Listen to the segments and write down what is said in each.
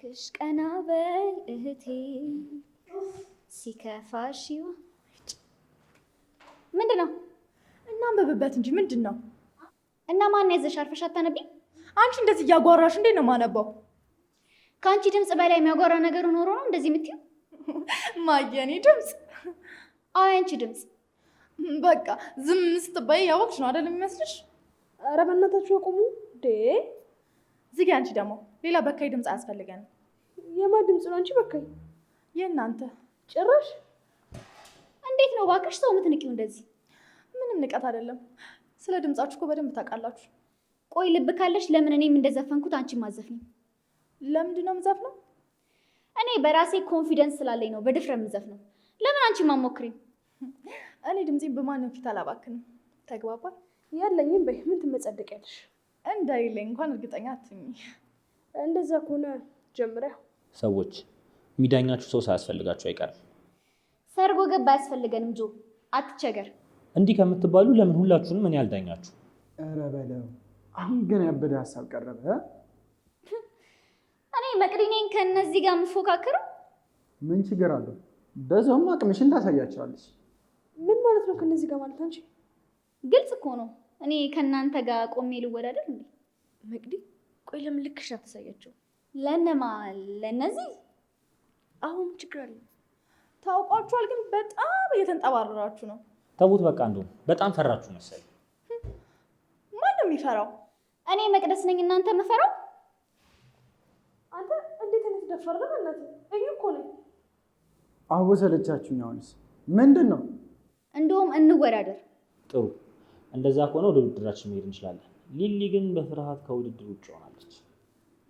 እባክሽ ቀና በይ እህቴ ሲከፋሽ ምንድነው? እናንብብበት እንጂ ምንድነው? እና ማን ያዘሽ? አርፈሽ አታነቢም? አንቺ እንደዚህ እያጓራሽ እንዴት ነው ማነባው? ከአንቺ ድምፅ በላይ የሚያጓራ ነገር ኖሮ ነው እንደዚህ የምትይው? ማየኔ ድምፅ? አይ አንቺ ድምፅ። በቃ ዝም ስትባይ ያወቅሽ ነው አይደል የሚመስልሽ? ኧረ በእናታችሁ ያቆሙ እንዴ! ዝጊ። አንቺ ደግሞ ሌላ በካይ ድምፅ አያስፈልገንም። የማን ድምፅ ነው አንቺ በካይ? የእናንተ። ጭራሽ እንዴት ነው እባክሽ ሰው የምትንቂው እንደዚህ? ምንም ንቀት አይደለም። ስለ ድምጻችሁ እኮ በደንብ ታውቃላችሁ። ቆይ ልብ ካለሽ ለምን እኔም እንደዘፈንኩት አንቺም አዘፍኝ? ለምንድን ነው የምዘፍነው? እኔ በራሴ ኮንፊደንስ ስላለኝ ነው በድፍረት የምዘፍነው። ለምን አንቺም አትሞክሪም? እኔ ድምፄን በማንም ፊት አላባክንም። ተግባባል? ያለኝም በይ ምን ትመጸደቂያለሽ? እንዳይለኝ እንኳን እርግጠኛ አትሁኝ። እንደዛ ከሆነ ጀምሪያ። ሰዎች የሚዳኛችሁ ሰው ሳያስፈልጋችሁ አይቀርም። ሰርጎ ገብ አያስፈልገንም። ጆ አትቸገር። እንዲህ ከምትባሉ ለምን ሁላችሁንም እኔ አልዳኛችሁ? ኧረ በለው። አሁን ግን ያበደ ሀሳብ ቀረበ። እኔ መቅዲኔን ከነዚህ ጋር የምፎካከረው ምን ችግር አለው? በዛውም አቅምሽን ታሳያቸዋለች። ምን ማለት ነው ከነዚህ ጋር ማለት? አንቺ ግልጽ እኮ ነው። እኔ ከእናንተ ጋር ቆሜ ልወዳደር እንዴ? መቅዲ ቆይ ለምን ልክሽ አትሳያቸው? ለነማ ለነዚህ አሁን ችግር አለ። ታውቋችኋል፣ ግን በጣም እየተንጠባረራችሁ ነው። ተውት በቃ። እንደውም በጣም ፈራችሁ መሰለኝ። ማን ነው የሚፈራው? እኔ መቅደስ ነኝ እናንተ መፈራው? አንተ እንዴት አይነት ደፋር ነው እናት? እዩ እኮ ነው። አዎ ሰለቻችሁኝ። አሁንስ ምንድን ነው? እንደውም እንወዳደር። ጥሩ፣ እንደዛ ከሆነ ወደ ውድድራችን መሄድ እንችላለን። ሊሊ ግን በፍርሃት ከውድድር ውጭ ሆናለች።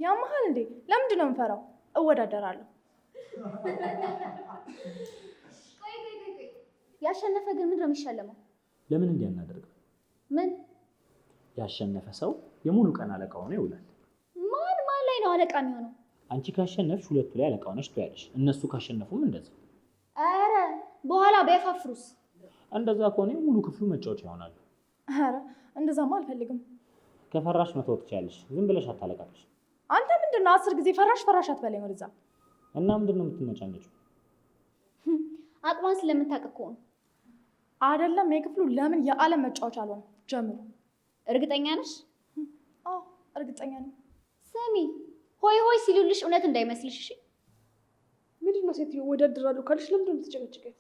ያመሃል እንዴ? ለምንድን ነው የምፈራው? እወዳደራለሁ። ያሸነፈ ግን ምንድን ነው የሚሸለመው? ለምን እንዲህ አናደርግም? ምን? ያሸነፈ ሰው የሙሉ ቀን አለቃ ሆኖ ይውላል። ማን ላይ ነው አለቃ የሚሆነው? አንቺ ካሸነፍሽ ሁለቱ ላይ አለቃ ሆነሽ ትያለሽ። እነሱ ካሸነፉም እንደዛ። ኧረ በኋላ ቢያፋፍሩስ? እንደዛ ከሆነ ሙሉ ክፍሉ መጫወቻ ይሆናሉ። ኧረ እንደዛማ አልፈልግም። ከፈራሽ መተው ትችያለሽ። ዝም ብለሽ አታለቃለሽ። አንተ ምንድን ነው 10 ጊዜ ፈራሽ አትበለኝ ወደዛ። እና ምንድን ነው የምትመጫነጭው? አቅሟን ስለምታውቅ እኮ ነው። አይደለም የክፍሉ ለምን የዓለም መጫወቻ አልሆነም? ጀምሩ። እርግጠኛ ነሽ? አዎ እርግጠኛ ነኝ። ስሚ ሆይ ሲሉልሽ እውነት እንዳይመስልሽ እሺ። ምንድን ነው ሴትዮ ወዳደራለሁ ካልሽ ለምንድን ነው የምትጨቀጭቀኝ?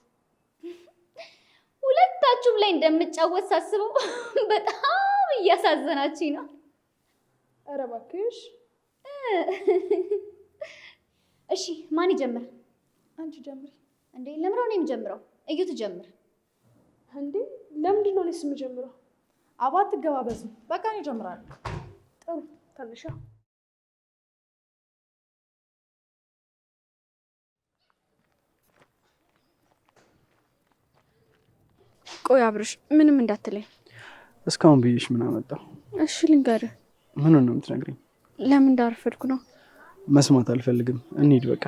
ሁለታችሁም ላይ እንደምጫወት ሳስበው በጣም እያሳዘናችኝ ነው። ኧረ እባክሽ። እሺ ማን ይጀምር? አንቺ ጀምሪ። እንዴ ለምንድን ነው የምጀምረው? እዩ ትጀምር። እንዴ ለምንድን ነው እኔስ የምጀምረው? አባት ትገባበዙ። በቃ እኔ እጀምራለሁ። ጥሩ ታንሻ። ቆይ አብርሽ ምንም እንዳትለኝ። እስካሁን ብዬሽ ምን አመጣው? እሺ ልንገርህ። ምኑን ነው የምትነግሪኝ? ለምን እንዳረፈድኩ ነው። መስማት አልፈልግም። እንሂድ በቃ።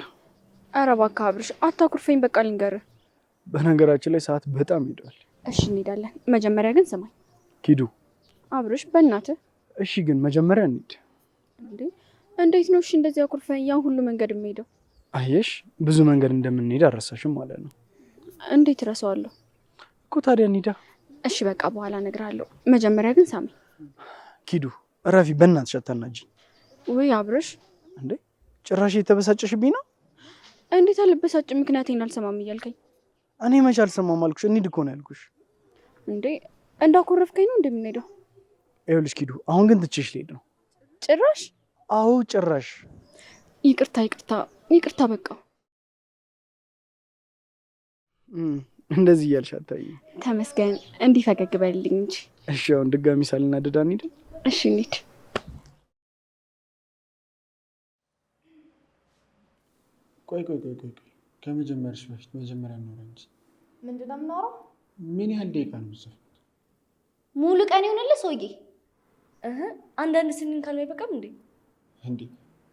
ኧረ እባክህ አብርሽ አታኩርፈኝ። በቃ ልንገርህ። በነገራችን ላይ ሰዓት በጣም ሄዷል። እሺ እንሄዳለን። መጀመሪያ ግን ስማኝ። ኪዱ። አብርሽ በእናትህ። እሺ ግን መጀመሪያ እንሂድ። እንዴ እንዴት ነው እሺ እንደዚህ አኩርፈኝ ያን ሁሉ መንገድ የምሄደው? አየሽ ብዙ መንገድ እንደምንሄድ አልረሳሽም ማለት ነው። እንዴት እረሳዋለሁ እኮ። ታዲያ እንሂዳ። እሺ በቃ በኋላ እነግርሃለሁ። መጀመሪያ ግን ሳሚ። ኪዱ እረፊ በእናትሽ አታናጂኝ። ወይ አብርሽ። እንዴ ጭራሽ የተበሳጨሽብኝ ነው? እንዴት አልበሳጭ? ምክንያቴን አልሰማም እያልከኝ? እኔ መቼ አልሰማም አልኩሽ? እንሂድ እኮ ነው ያልኩሽ። እንዴ እንዳኮረፍከኝ ነው እንደምንሄደው? ይኸውልሽ ኪዱ አሁን ግን ትቼሽ ልሄድ ነው። ጭራሽ? አዎ ጭራሽ። ይቅርታ በቃ። እንደዚህ እያልሽ አታይኝ። ተመስገን። እንዲህ ፈገግ በልልኝ እንጂ። እሺ አሁን ድጋሚ ሳልናደድ እንሂድ። እሺ እንሂድ። ቆይ ከመጀመርሽ በፊት መጀመሪያ እናውራ እንጂ። ምንድን ነው የምናወራው? ምን ያህል ደቂቃ ነው የምትዘፍኑት? ሙሉ ቀን ይሁንልህ ሰውዬ። አንዳንድ ስንኝ ካለው አይበቃም እንዴ? እንዴ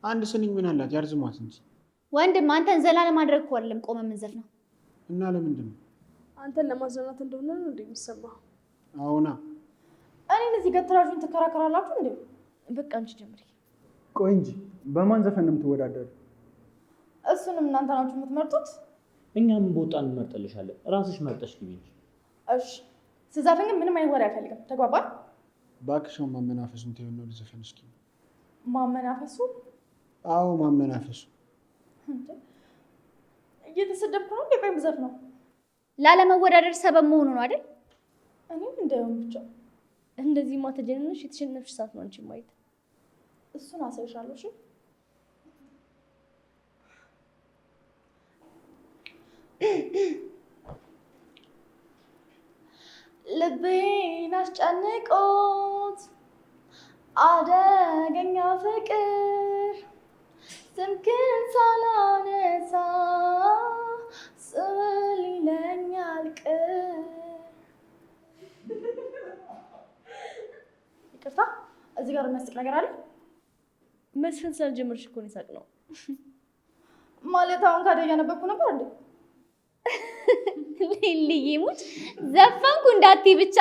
አንድ ስንኝ ምን አላት? ያርዝሟት እንጂ። ወንድም አንተን ዘላ ለማድረግ እኮ አይደለም ቆመ የምንዘፍነው። እና ለምንድን ነው? አንተን ለማዝናናት እንደሆነ ነው እንዴ የሚሰማው? አዎና። እኔን እዚህ ገትራችሁን ትከራከራላችሁ እንዴ? በቃ አንቺ ጀምሪ። ቆይ እንጂ በማን ዘፈን ነው የምትወዳደሩ? እሱንም እናንተ ናችሁ የምትመርጡት? እኛም በወጣ እንመርጥልሻለን። ራስሽ መርጠሽ ግቢ እንጂ። እሺ ስዘፍን ግን ምንም አይነት ወሬ አልፈልግም። ተግባባል? እባክሽ ማመናፈሱን ተይው ነው ልዘፈን እስኪ። ማመናፈሱ? አዎ ማመናፈሱ። እየተሰደብኩ ነው እንዴ? ቆይ ብዘፍ ነው ላለመወዳደር ሰበብ መሆኑ ነው አይደል? እኔም እንደውም ብቻ እንደዚህ ማተጀነንሽ የተሸነፍሽ ሰዓት ነው አንቺ ማየት። እሱን አሳይሻለሁ። እሺ ልቤን አስጨንቆት አደገኛ ፍቅር ስምክን ሳላነሳ ስል ይለኛል ቅር። ይቅርታ እዚህ ጋር የሚያስቅ ነገር አለ? መስፈን ስላልጀመርሽ እኮ ነው የሳቅነው። ማለት አሁን ካደ እያነበብኩ ነበር እንዴ? ሊሊዬ ሙች ዘፈንኩ እንዳትዪ ብቻ።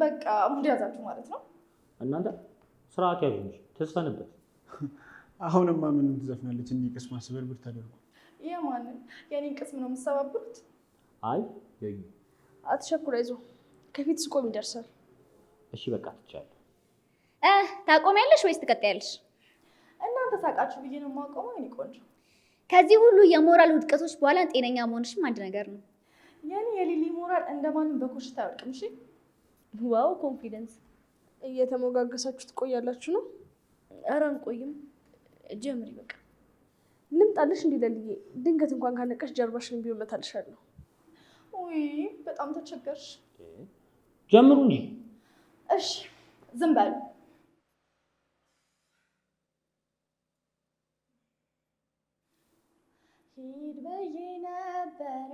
በቃ ሙድ ያዛችሁ ማለት ነው። እናንተ ስርዓት ያዙ እንጂ ተስፈንበት። አሁንማ ምን ትዘፍናለች? እንዲህ ቅስማ ስበርብር ተደርጎ የማንን የኔን ቅስም ነው የምትሰባብሩት? አይ የዩ አትቸኩል፣ አይዞህ ከፊት ስቆም ይደርሳል። እሺ በቃ ትቻለሁ። ታቆሚያለሽ ወይስ ትቀጥያለሽ? እናንተ ሳቃችሁ ብዬ ነው የማቆመው። የኔ ቆንጆ ከዚህ ሁሉ የሞራል ውድቀቶች በኋላ ጤነኛ መሆንሽም አንድ ነገር ነው። የኔ የሊሊ ሞራል እንደማንም በኮሽታ አይወድቅም። እሺ ዋው ኮንፊደንስ። እየተሞጋገሳችሁ ትቆያላችሁ ነው? ኧረ አንቆይም፣ ጀምሪ በቃ። ልምጣልሽ እንዴ ለልዬ? ድንገት እንኳን ካነቀሽ ጀርባሽን ቢሆን መታልሻለሁ። ውይ በጣም ተቸገርሽ። ጀምሩ እንጂ። እሺ ዝም በሉ። ሂድ ብዬ ነበረ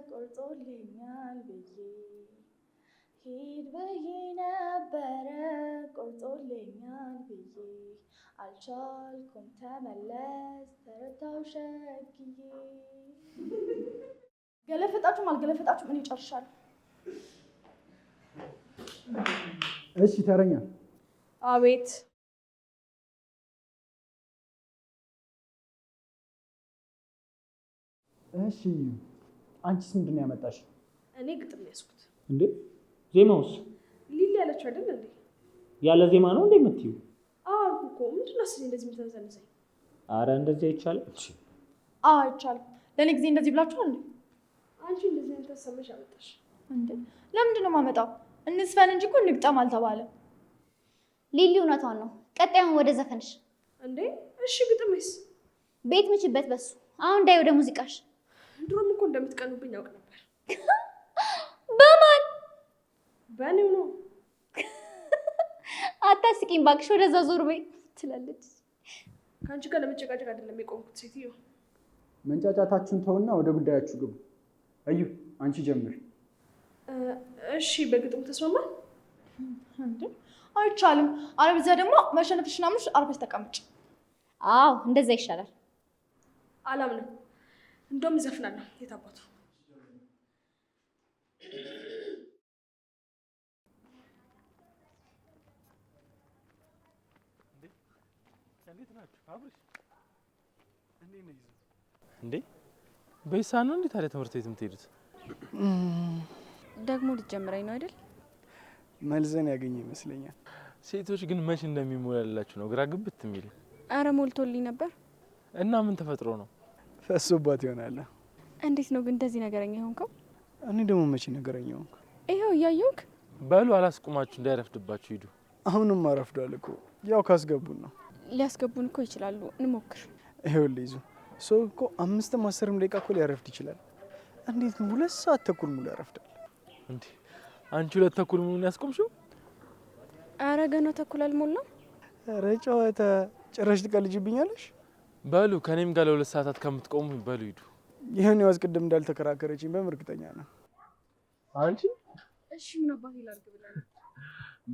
ቆርጦልኛል ብዬ ሂድ ብዬ ነበረ ቆርጦልኛል ብዬ አልቻልኩም ተመለስ ተረታው ሸክዬ። ገለፈጣችሁም አልገለፈጣችሁም እኔ ጨርሻለሁ። እሺ ተረኛ። አቤት እሺ አንቺስ ምንድን ነው ያመጣሽ? እኔ ግጥም ያዝኩት። እንዴ ዜማውስ? ሊሊ ያለችው አይደል እንዴ? ያለ ዜማ ነው እንዴ የምትይው? አዎ እኮ ምንድን ነው እንደዚህ የምትነዘንዘኝ? አረ እንደዚህ አይቻልም። እሺ አይቻልም። ለኔ ጊዜ እንደዚህ ብላችኋል እንዴ? አንቺ እንደዚህ አይነት ተሰመሽ አመጣሽ እንዴ? ለምንድን ነው የማመጣው? እንስፈን እንጂ እኮ እንግጠም አልተባለም። ሊሊ እውነቷን ነው። ቀጣዩን ወደ ዘፈንሽ እንዴ? እሺ ግጥምስ? ቤት ምችበት በሱ። አሁን ዳይ ወደ ሙዚቃሽ። ድሮም እኮ እንደምትቀኑብኝ ያውቅ ነበር። በማን? በእኔው ነው። አታስቂኝ እባክሽ፣ ወደዛ ዞር በይ ትላለች። ከአንቺ ጋር ለመጨቃጨቅ አይደለም የቆምኩት ሴትዮ። መንጫጫታችሁን ተውና ወደ ጉዳያችሁ ግቡ። እዩ አንቺ ጀምሪ። እሺ በግጥም ተስማማ? እንዴ አይቻልም። አለበለዚያ ደግሞ መሸነፍሽና ምንሽ አርፈሽ ተቀመጭ። አዎ እንደዛ ይሻላል። አላምንም። እንደውም እዘፍናለሁ። የት አባቱ እንዴ በይሳን ነው እንዴ ታዲያ ትምህርት ቤት የምትሄዱት? ደግሞ ልትጀምረኝ ነው አይደል? መልዘን ያገኘ ይመስለኛል። ሴቶች ግን መቼ እንደሚሞላላችሁ ነው ግራ ግብት የሚል። አረ ሞልቶልኝ ነበር። እና ምን ተፈጥሮ ነው? ፈሶባት ይሆናል። እንዴት ነው ግን እንደዚህ ነገረኛ ሆንከው? እኔ ደግሞ መቼ ነገረኛ ሆንኩ? ይኸው እያየሁክ። በሉ አላስቁማችሁ እንዳይረፍድባችሁ ሂዱ። አሁንም አረፍዷል እኮ ያው ካስገቡን ነው። ሊያስገቡን እኮ ይችላሉ። እንሞክር። ይኸውልህ ይዙ ሰው እኮ 5-10 ደቂቃ እኮ ሊያረፍድ ይችላል። እንዴት 2 ሰዓት ተኩል ሙሉ ያረፍዳል እንዴ? አንቺ 2 ተኩል ሙሉ ያስቆምሽው? አረ ገና ተኩል አልሞላም። ኧረ ጨዋታ ጭራሽ ትቀልጅብኛለሽ። በሉ ከኔም ጋር ለ2 ሰዓታት ከምትቆሙ በሉ ሂዱ። ይሄን ያዝ ቅድም እንዳልተከራከረችኝ በእርግጠኛ ነው። አንቺ እሺ ምን አባቴ ላድርግ ብለህ?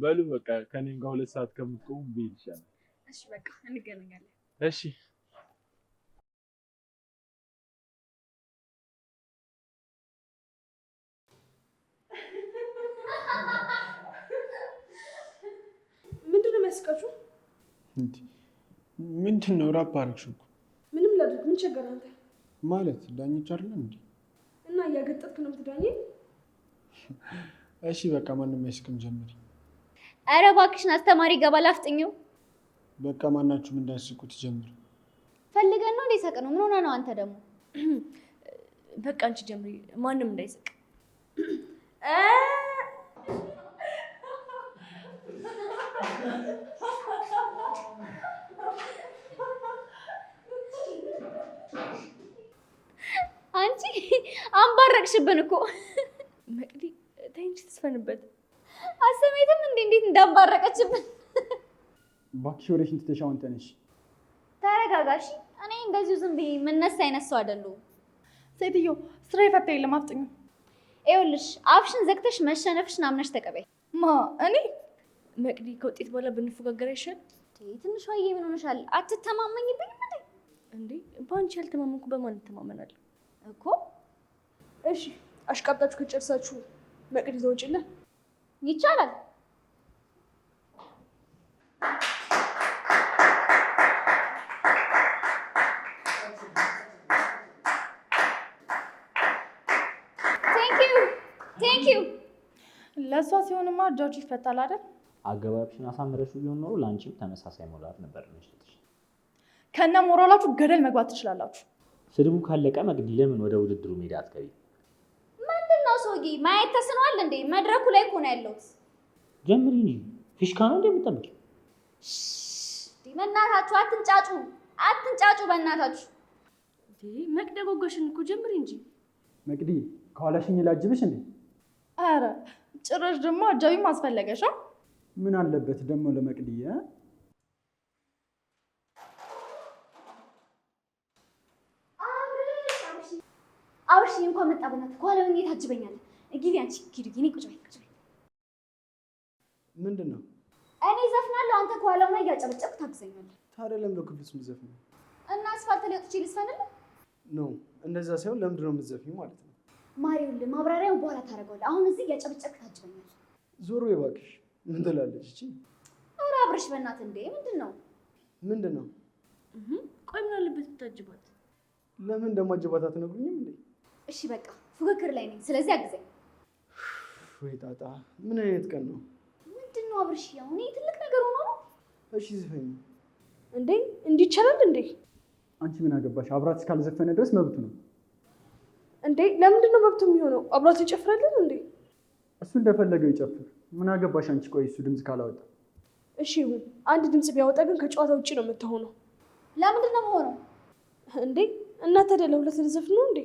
በሉ በቃ ከኔም ጋር 2 ሰዓት ከምትቆሙ ብሄድ ይሻላል። እሺ በቃ እንገናኛለን። እሺ ምንድን ነው የሚያስቃችሁ? ምንድን ነው ራፕ አደረግሽው? ምንም ላድርግ? ምን ቸገረ አንተ? ማለት ዳኞች አይደለም እንዴ? እና እያገጠጥክ ነው የምትዳኘኝ? እሺ በቃ ማንም አይስቅም፣ ጀምሪ። ኧረ እባክሽን አስተማሪ ገባል አፍጥኝው። በቃ ማናችሁም እንዳይስቁት ጀምሪ። ፈልገን ነው እንዴ ሳቅ ነው? ምን ሆነ ነው አንተ ደግሞ? በቃ አንቺ ጀምሪ፣ ማንም እንዳይስቅ። አንቺ አንባረቅሽብን እኮ። መቅዲ ተይ እንጂ ትስፈንበት። አሰሜትም እንዴት እንዳንባረቀችብን። እባክሽ ወሬሽን ትተሽ አሁን ተነሽ። ተረጋጋሽ። እኔ እንደዚሁ ዝም ብዬ የምነሳ አይነት ሰው አይደለሁም። ሴትዮ ስራ የፈታ የለም አፍጥኙ። ይኸውልሽ አፍሽን ዘግተሽ መሸነፍሽን አምነሽ ተቀበይ። ማ እኔ መቅዲ ከውጤት በኋላ ብንፎጋገር አይሻል? ትንሿ ምን ሆነሻል? አትተማመኝብኝም እንዴ? በአንቺ ያልተማመንኩ በማን እተማመናለሁ እኮ? እሺ አሽቃብጣችሁ ከጨርሳችሁ መቅዲ ተወጪልን። ይቻላል። ቴንክ ዩ። ለእሷ ሲሆንማ እጃችሁ ይፈታል አይደል? አገባብሽን አሳምረሽ ቢሆን ኖሮ ለአንቺም ተመሳሳይ ሞራል ነበር የሚሰጥሽ። ከነ ሞራላችሁ ገደል መግባት ትችላላችሁ። ስድቡ ካለቀ መቅዲ ለምን ወደ ውድድሩ ሜዳ አትገቢ? ምንድነው ሰውዬ ማየት ተስኗል እንዴ? መድረኩ ላይ እኮ ነው ያለሁት። ጀምሪ እንጂ ፊሽካ ነው እንደምትጠብቂው። በእናታችሁ አትንጫጩ በእናታችሁ። መቅዲ ጎጎሽን እኮ ጀምሪ እንጂ። መቅዲ ከኋላሽኝ ላጅብሽ እንዴ? አረ ጭራሽ ደግሞ አጃቢም አስፈለገሽ? ምን አለበት ደግሞ ለመቅዲ አብርሽ እንኳን መጣ። በእናትህ ከኋላ ሆኜ ታጅበኛለህ። ግቢ አንቺ ግቢ። እኔ ቁጭ በይ። ምንድን ነው? እኔ ዘፍናለሁ፣ አንተ ከኋላ ሆነህ እያጨበጨብክ ታግዘኛለህ። ታዲያ ለምንድነው ክፍል ውስጥ የምትዘፍኚው? እና አስፋልት ላይ ወጥቼ ልስፈንልህ? ኖ እንደዛ ሳይሆን ለምንድነው የምትዘፍኚው ማለት ነው። ማሪውል ማብራሪያውን በኋላ ታደርገዋለህ። አሁን እዚህ እያጨበጨብክ ታጅበኛለህ። ዞሮ እባክሽ። ምን ትላለች እቺ? ኧረ አብርሽ በእናትህ እንዴ! ምንድን ነው? ቆይ ምን አለበት ብታጅባት? ለምን እንደማጅባት አትነግሩኝም እንዴ? እሺ በቃ ፉክክር ላይ ነኝ፣ ስለዚህ አግዘኝ። ወይ ጣጣ! ምን አይነት ቀን ነው? ምንድን ነው አብርሽ? አሁን ይሄ ትልቅ ነገር ሆኖ ነው። እሺ ዝፈኝ እንዴ! እንዲህ ይቻላል እንዴ? አንቺ ምን አገባሽ? አብራት እስካልዘፈነ ድረስ መብቱ ነው እንዴ? ለምንድን ነው መብቱ የሚሆነው? አብራት ይጨፍራልን እንዴ? እሱ እንደፈለገው ይጨፍር። ምን አገባሽ አንቺ? ቆይ እሱ ድምፅ ካላወጣ። እሺ ይሁን። አንድ ድምፅ ቢያወጣ ግን ከጨዋታ ውጭ ነው የምትሆነው። ለምንድን ነው የምሆነው እንዴ? እና ታዲያ ለሁለት ልዘፍን ነው እንዴ?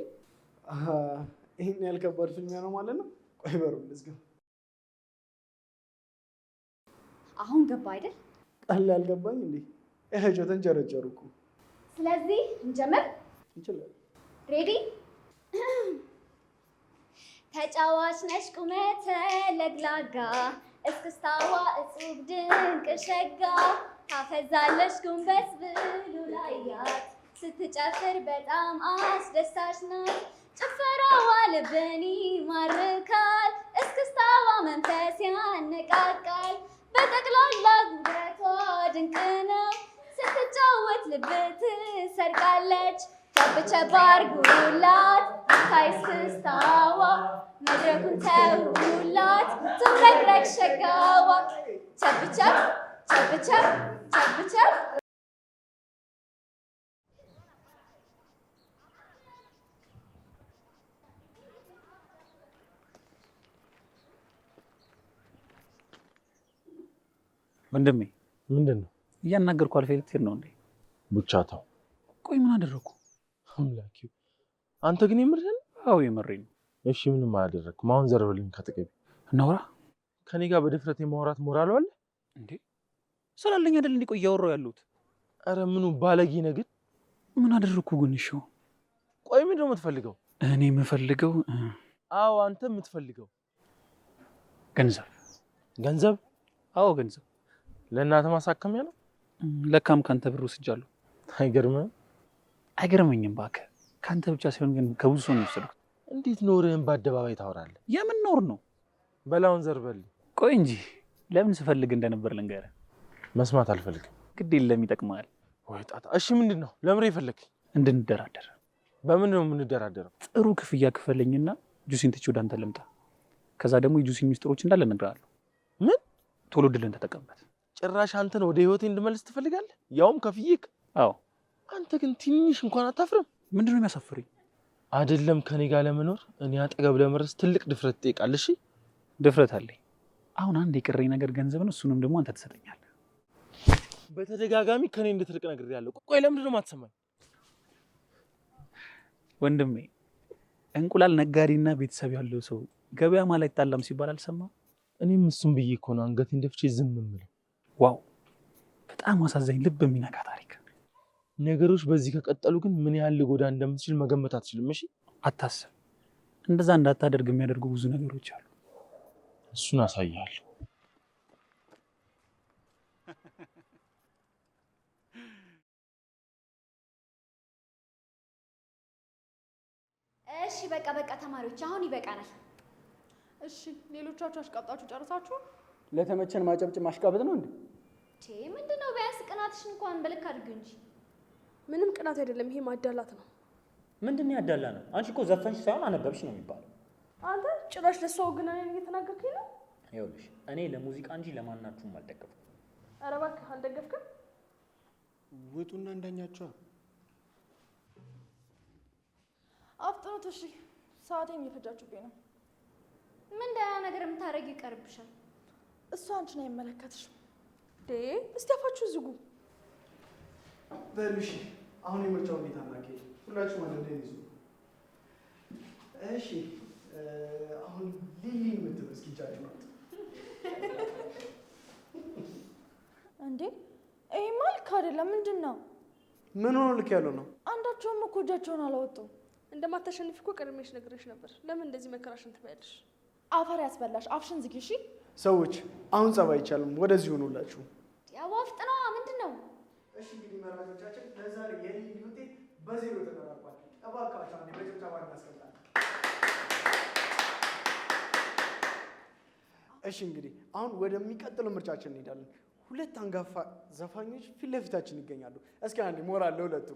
ይሄን ያህል ከባድ ፍልሚያ ነው ማለት ነው? ቆይ በሩ ልዝጋ። አሁን ገባ አይደል? ቃል ያልገባኝ እንዴ? እህጆ ተንጨረጨሩ እኮ። ስለዚህ እንጀምር። እንችላለን። ሬዲ? ተጫዋች ነሽ ቁመተ ለግላጋ፣ እስክስታዋ እጹብ ድንቅ ሸጋ፣ ታፈዛለሽ ጉንበስ ብሉ ላያት፣ ስትጨፍር በጣም አስደሳች ናት። ጭፈራዋ ልብን ይማርካል፣ እስክስታዋ መንፈስ ያነቃቃል። በጠቅላላ ጉድረቷ ድንቅ ነው፣ ስትጫወት ልብ ትሰርቃለች። ቸብቸብ አርጉላት ታይ እስክስታዋ፣ መድረኩን ተውላት ትብረቅረቅ ሸጋዋ። ቸብቸብ ቸብቸብ ቸብቸብ። ወንድሜ ምንድን ነው እያናገርኩ አልፌ ልትሄድ ነው እንዴ? ቡቻታው ቆይ ምን አደረግኩ? አምላኪው አንተ ግን የምርህን? አዎ የምሬን ነው። እሺ ምንም አላደረግኩም። አሁን ዘርበልኝ ከጥቅቤ እናውራ። ከኔ ጋር በድፍረት የማውራት ሞራል አለ እንዴ? ስላለኝ አይደል እንዴ? ቆይ እያወራሁ ያለሁት። አረ ምኑ ባለጌ ነህ ግን። ምን አደረግኩ ግን? እሺ ቆይ ምንድን ነው የምትፈልገው? እኔ የምፈልገው አዎ አንተ የምትፈልገው ገንዘብ። ገንዘብ? አዎ ገንዘብ። ለእናትህ ማሳከሚያ ነው? ለካም ካንተ ብር ወስጃለሁ። አይገርምህም? አይገርመኝም እባክህ። ካንተ ብቻ ሳይሆን ግን ከብዙ ሰው ነው የወሰድኩት። እንዴት ኖርህን በአደባባይ ታወራለህ? የምን ኖር ነው? በላውን ዘርበልኝ። ቆይ እንጂ ለምን ስፈልግ እንደነበር ልንገርህ። መስማት አልፈልግም። ግድ የለም ይጠቅማል። ወይ ጣጣ። እሺ ምንድን ነው? ለምን ይፈልግ? እንድንደራደር። በምን ነው የምንደራደረው? ጥሩ ክፍያ ክፈለኝና ጁሲን ትቼ ወደ አንተ ልምጣ። ከዛ ደግሞ የጁሲን ሚስጥሮች እንዳለ እነግርሃለሁ። ምን? ቶሎ ድልን ተጠቀምበት። ጭራሽ አንተን ወደ ህይወቴ እንድመልስ ትፈልጋለህ? ያውም ከፍዬክ? አዎ። አንተ ግን ትንሽ እንኳን አታፍርም? ምንድነው የሚያሳፍረኝ? አይደለም ከኔ ጋር ለመኖር እኔ አጠገብ ለመድረስ ትልቅ ድፍረት ትጠይቃለህ። እሺ ድፍረት አለኝ። አሁን አንድ የቀረኝ ነገር ገንዘብ ነው። እሱንም ደግሞ አንተ ትሰጠኛለህ። በተደጋጋሚ ከኔ እንድትርቅ ነግሬሃለሁ። ቆይ ለምንድን ነው የማትሰማኝ? ወንድሜ እንቁላል ነጋዴና ቤተሰብ ያለው ሰው ገበያ ማለት አይጣላም ሲባል አልሰማም? እኔም እሱም ብዬ እኮ ነው አንገቴን ደፍቼ ዝም የምለው። ዋው በጣም አሳዛኝ ልብ የሚነካ ታሪክ። ነገሮች በዚህ ከቀጠሉ ግን ምን ያህል ልጎዳ እንደምትችል መገመት አትችልም። እሺ አታስብ። እንደዛ እንዳታደርግ የሚያደርጉ ብዙ ነገሮች አሉ። እሱን አሳያለሁ። እሺ በቃ ተማሪዎች አሁን ይበቃናል። እሺ ሌሎቻችሁ አሽቃብጣችሁ ጨርሳችሁ? ለተመቸን ማጨብጭ ማሽቃበጥ ነው እንዴ? ምንድነው? ቢያንስ ቅናትሽን እንኳን በልክ አድርጊው እንጂ። ምንም ቅናት አይደለም፣ ይሄ ማዳላት ነው። ምንድነው ያዳላ ነው? አንቺ እኮ ዘፈንሽ ሳይሆን አነበብሽ ነው የሚባለው። አንተ ጭራሽ ለሰው ግን እየተናገርከኝ ነው። ይኸውልሽ እኔ ለሙዚቃ እንጂ ለማናችሁም አልደገፍኩም። ኧረ እባክህ አልደገፍክም? ውጡና እንዳኛቸው። አፍጥኑት። እሺ ሰዓቴን እየፈጃችሁብኝ ነው። ምን ደህና ነገር የምታደርጊ ይቀርብሻል። እሱ አንቺን አይመለከትሽም። እስቲ አፋችሁ ዝጉ። በሉ እሺ፣ አሁን የምርጫው ሁኔታ እናካሄድ። ሁላችሁም ወደ ይዙ። እሺ አሁን ሊሊ የምትለው እስኪ ጃጅ ናት እንዴ? ይሄማ ልክ አይደለም። ምንድን ነው? ምን ሆኖ ልክ ያለው ነው? አንዳቸውም እኮ እጃቸውን አላወጡም። እንደማታሸንፊ እኮ ቀድሜሽ ነግሬሽ ነበር። ለምን እንደዚህ መከራሽን ትበያለሽ? አፈር ያስበላሽ። አፍሽን ዝጊ። እሺ ሰዎች አሁን ጸባይ አይቻልም። ወደዚህ ሆኑላችሁ። ያው አፍጥና ምንድን ነው? እሺ እንግዲህ መራጮቻችን ለዛሬ የሊሊ ውጤት በዜሮ ተጠናቋል። እባካችሁ አንዴ በጭብጨባ እናስቀምጣለን። እሺ እንግዲህ አሁን ወደሚቀጥለው ምርጫችን እንሄዳለን። ሁለት አንጋፋ ዘፋኞች ፊት ለፊታችን ይገኛሉ። እስኪ አንዴ ሞራል ለሁለቱ።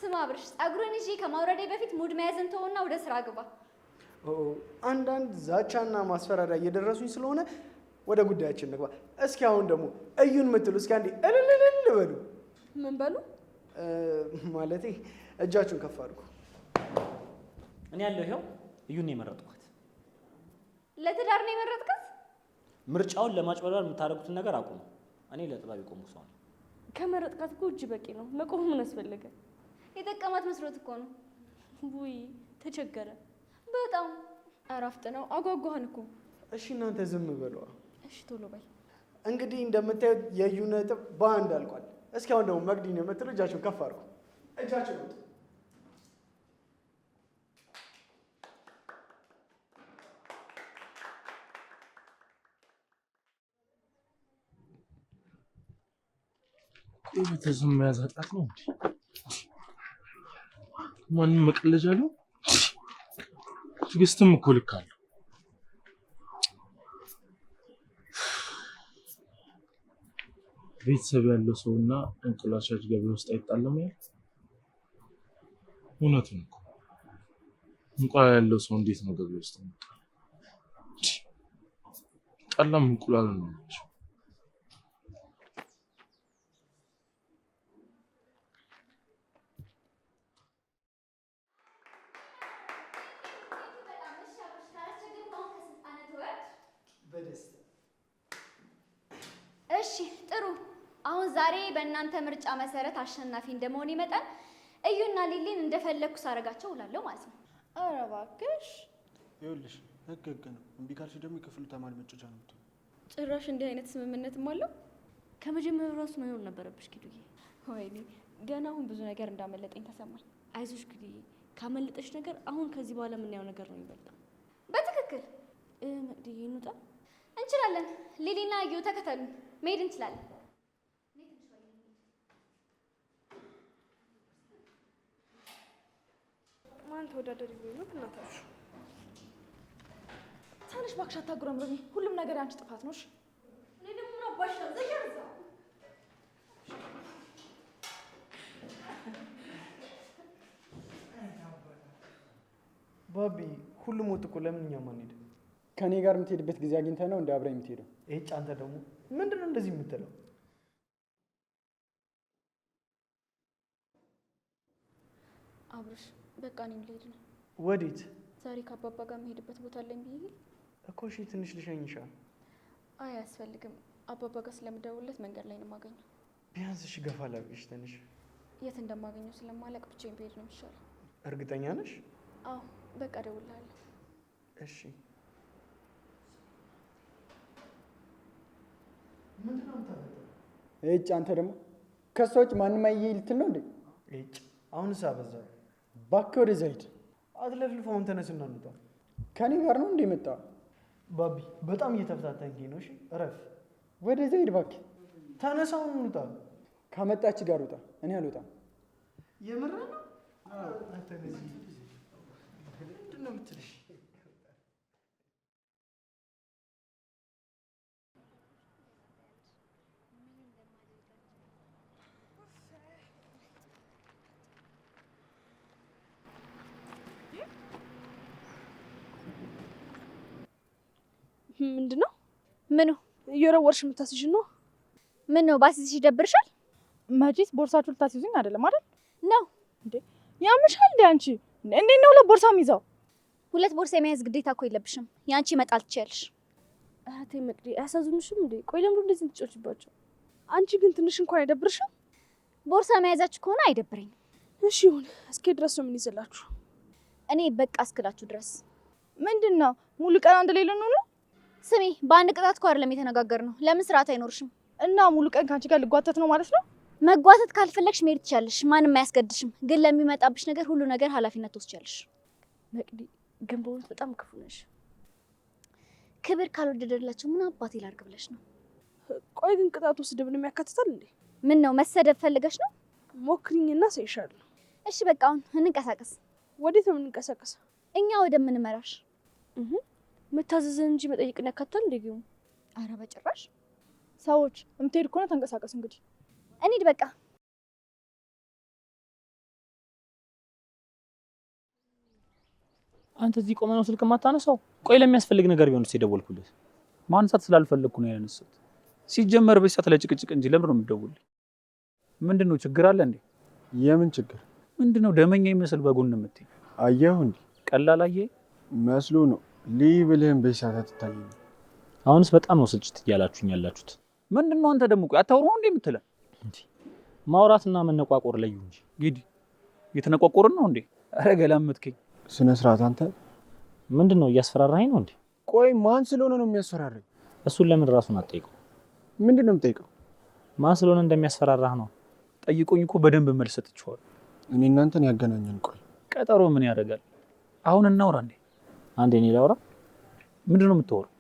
ስማ ብርሽ፣ ጸጉርን ይዤ ከማውረዴ በፊት ሙድ መያዝን ተውና ወደ ስራ ግባ። አንዳንድ ዛቻና ማስፈራሪያ እየደረሱኝ ስለሆነ ወደ ጉዳያችን እንግባ። እስኪ አሁን ደግሞ እዩን የምትሉ እስኪ አንዴ እልልልል በሉ። ምን በሉ? ማለቴ እጃችሁን ከፍ አድርጉ። እኔ ያለው ይኸው እዩን ነው የመረጥኳት። ለትዳር ነው የመረጥካት? ምርጫውን ለማጭበርበር የምታደርጉትን ነገር አቁሙ። እኔ ለጥበብ የቆሙ ሰው ነኝ። ከመረጥካት እኮ እጅ በቂ ነው። መቆም ምን አስፈለገ? የጠቀማት መስሎት እኮ ነው። ውይ ተቸገረ በጣም። ኧረ አፍጥነው፣ አጓጓህን እኮ። እሺ እናንተ ዝም በለዋ። እሺ ቶሎ በይ። እንግዲህ እንደምታዩት የእዩ ነጥብ በአንድ አልቋል። እስኪ አሁን ደግሞ መቅዲን የምትሉ እጃችሁን ከፍ አድርጉ። እጃችሁን ወጡ። ቤተሰብ መያዝ አጣት ነው እንዴ? ማንም መቀለጃ አለው? ትዕግስትም እኮ ልክ አለው። ቤተሰብ ያለው ሰውና እንቁላል ሻጭ ገበያ ውስጥ አይጣለም ያለ እውነቱን እኮ። እንቁላል ያለው ሰው እንዴት ነው ገበያ ውስጥ የሚጣለው? ጠላም እንቁላል ነው። እሺ ጥሩ። አሁን ዛሬ በእናንተ ምርጫ መሰረት አሸናፊ እንደመሆን መጠን እዩና ሊሊን እንደፈለግኩ ሳረጋቸው እውላለሁ ማለት ነው። ኧረ እባክሽ። ይኸውልሽ ህግ ነው። እምቢ ካልሽ ደግሞ የክፍሉ ተማሪ መጮቻ ነው የምትሆነው። ጭራሽ እንዲህ አይነት ስምምነትም አለው። ከመጀመሪያው ራሱ መሆን ነበረብሽ ኪዱዬ። ወይኔ ገና አሁን ብዙ ነገር እንዳመለጠኝ ተሰማኝ። አይዞሽ ኪዱዬ፣ ካመለጠሽ ነገር አሁን ከዚህ በኋላ የምናየው ነገር ነው የሚበልጠው። በትክክል መቅድዬ፣ እንውጣ። እንችላለን። ሊሊና እዩ ተከተሉ፣ መሄድ እንችላለን። ማን ተወዳደሪ ነው? እናታችሁ ትንሽ እባክሽ አታጉረምርሚ። ሁሉም ነገር ያንቺ ጥፋት ነው። እኔ ደግሞ ምን አባሽ ነው ዘያዛ ባቢ ሁሉም ወጥ እኮ ለምን እኛም አንሄድም? ከኔ ጋር የምትሄድበት ጊዜ አግኝተህ ነው እንደ አብረህ የምትሄደው? ይህች አንተ ደግሞ ምንድነው እንደዚህ የምትለው? አብርሽ በቃ እኔም ልሄድ ነው። ወዴት? ዛሬ ከአባባ ጋር የምሄድበት ቦታ አለኝ ብዬ እኮ። እሺ ትንሽ ልሸኝሻል። አይ አያስፈልግም። አባባ ጋር ስለምደውልለት መንገድ ላይ ነው የማገኘው። ቢያንስ እሺ ገፋ ላድርግሽ ትንሽ። የት እንደማገኘው ስለማላቅ ብቻዬን ብሄድ ነው የሚሻለው። እርግጠኛ ነሽ? አዎ በቃ እደውልልሃለሁ። እሺ። ምንድነው የምታደርገው? እጭ አንተ ደግሞ ከሷ ውጭ ማንም አየህ ልትል ነው እንዴ? እጭ አሁንስ አበዛው። እባክህ ወደዛ ሂድ። አትለፍልፈው። አሁን ተነስና እንውጣ። ከኔ ጋር ነው እንዴ የመጣው? ባቢ በጣም እየተፈታተንከኝ ነው። እሺ እረፍ። ወደዛ ሂድ እባክህ። ተነሳው እንውጣ። ከመጣች ጋር ውጣ። እኔ አልወጣም። የምር ነው? ምንድን ነው የምትልሽ? ምንድን ነው? ምኑ? እየወረወርሽ የምታስይዥ ነው? ምን ነው ባሲዝሽ ይደብርሻል? መቼስ ቦርሳችሁ ልታስይዙኝ አይደለም አይደል? ነው እንዴ? ያምሻል እንዴ አንቺ? እንዴት ነው ሁለት ቦርሳ የሚይዘው? ሁለት ቦርሳ የመያዝ ግዴታ እኮ የለብሽም። ያንቺ መጣል ትችያለሽ። እህቴ መቅዲ አያሳዝኑሽም እንዴ? ቆይ ለምን እንደዚህ ትጮችባቸው? አንቺ ግን ትንሽ እንኳን አይደብርሽም? ቦርሳ መያዛችሁ ከሆነ አይደብረኝም። እሺ ይሁን። እስኪ ድረስ ነው ምን ይዘላችሁ? እኔ በቃ እስክላችሁ ድረስ። ምንድን ነው ሙሉ ቀን አንድ ላይ ልንውል ነው? ስሚ፣ በአንድ ቅጣት እኮ አይደለም የተነጋገርነው። ለምን ስርዓት አይኖርሽም? እና ሙሉ ቀን ካንቺ ጋር ልጓተት ነው ማለት ነው? መጓተት ካልፈለግሽ መሄድ ትችያለሽ። ማንም አያስገድሽም። ግን ለሚመጣብሽ ነገር ሁሉ ነገር ኃላፊነት ትወስጃለሽ። መቅዲ ግን በእውነት በጣም ክፉ ነሽ። ክብር ካልወደደላቸው ምን አባቴ ላድርግ ብለሽ ነው? ቆይ ግን ቅጣቱ ስድብንም ያካትታል እንዴ? ምን ነው መሰደብ ፈልገሽ ነው? ሞክሪኝና ሳይሻለሁ። እሺ በቃ አሁን እንንቀሳቀስ። ወዴት ነው የምንንቀሳቀሰው? እኛ ወደምንመራሽ። መታዘዝን እንጂ መጠየቅን ያካትታል እንዴ? ግን አረ በጭራሽ። ሰዎች የምትሄድ ከሆነ ተንቀሳቀስ እንግዲህ። እንሂድ በቃ። አንተ እዚህ ቆመህ ነው ስልክ የማታነሳው? ቆይ ለሚያስፈልግ ነገር ቢሆንስ የደወልኩልህ? ማንሳት ስላልፈለግኩ ነው ያነሳሁት። ሲጀመር በዚህ ሰዓት ላይ ጭቅጭቅ እንጂ ለምን ነው የምትደውልልኝ? ምንድነው ችግር አለ እንዴ? የምን ችግር? ምንድነው ደመኛ ይመስል በጎን የምትይ? አየሁ እንዴ? ቀላል አየህ መስሎ ነው ልይብልህም በዚህ ሰዓት አትታየኝም። አሁንስ በጣም ነው ስልችት እያላችሁኝ ያላችሁት። ምንድነው አንተ ደግሞ ቆይ አታወራው እንዴ የምትለን? ማውራትና መነቋቆር ለዩ እንጂ ግዲ እየተነቋቆርን ነው እንዴ? ኧረ ገላመጥከኝ። ስነ ስርዓት አንተ። ምንድነው እያስፈራራኸኝ ነው እንዴ? ቆይ ማን ስለሆነ ነው የሚያስፈራራኝ? እሱን ለምን ራሱን አትጠይቀው? ምንድነው የምጠይቀው? ማን ስለሆነ እንደሚያስፈራራህ ነው። ጠይቆኝ እኮ በደንብ መልስ ሰጥቼዋለሁ። እኔ እናንተን ያገናኘን ቆይ ቀጠሮ ምን ያደርጋል? አሁን እናውራ እንዴ? አንዴ እኔ ላውራ። ምንድነው የምታወራው?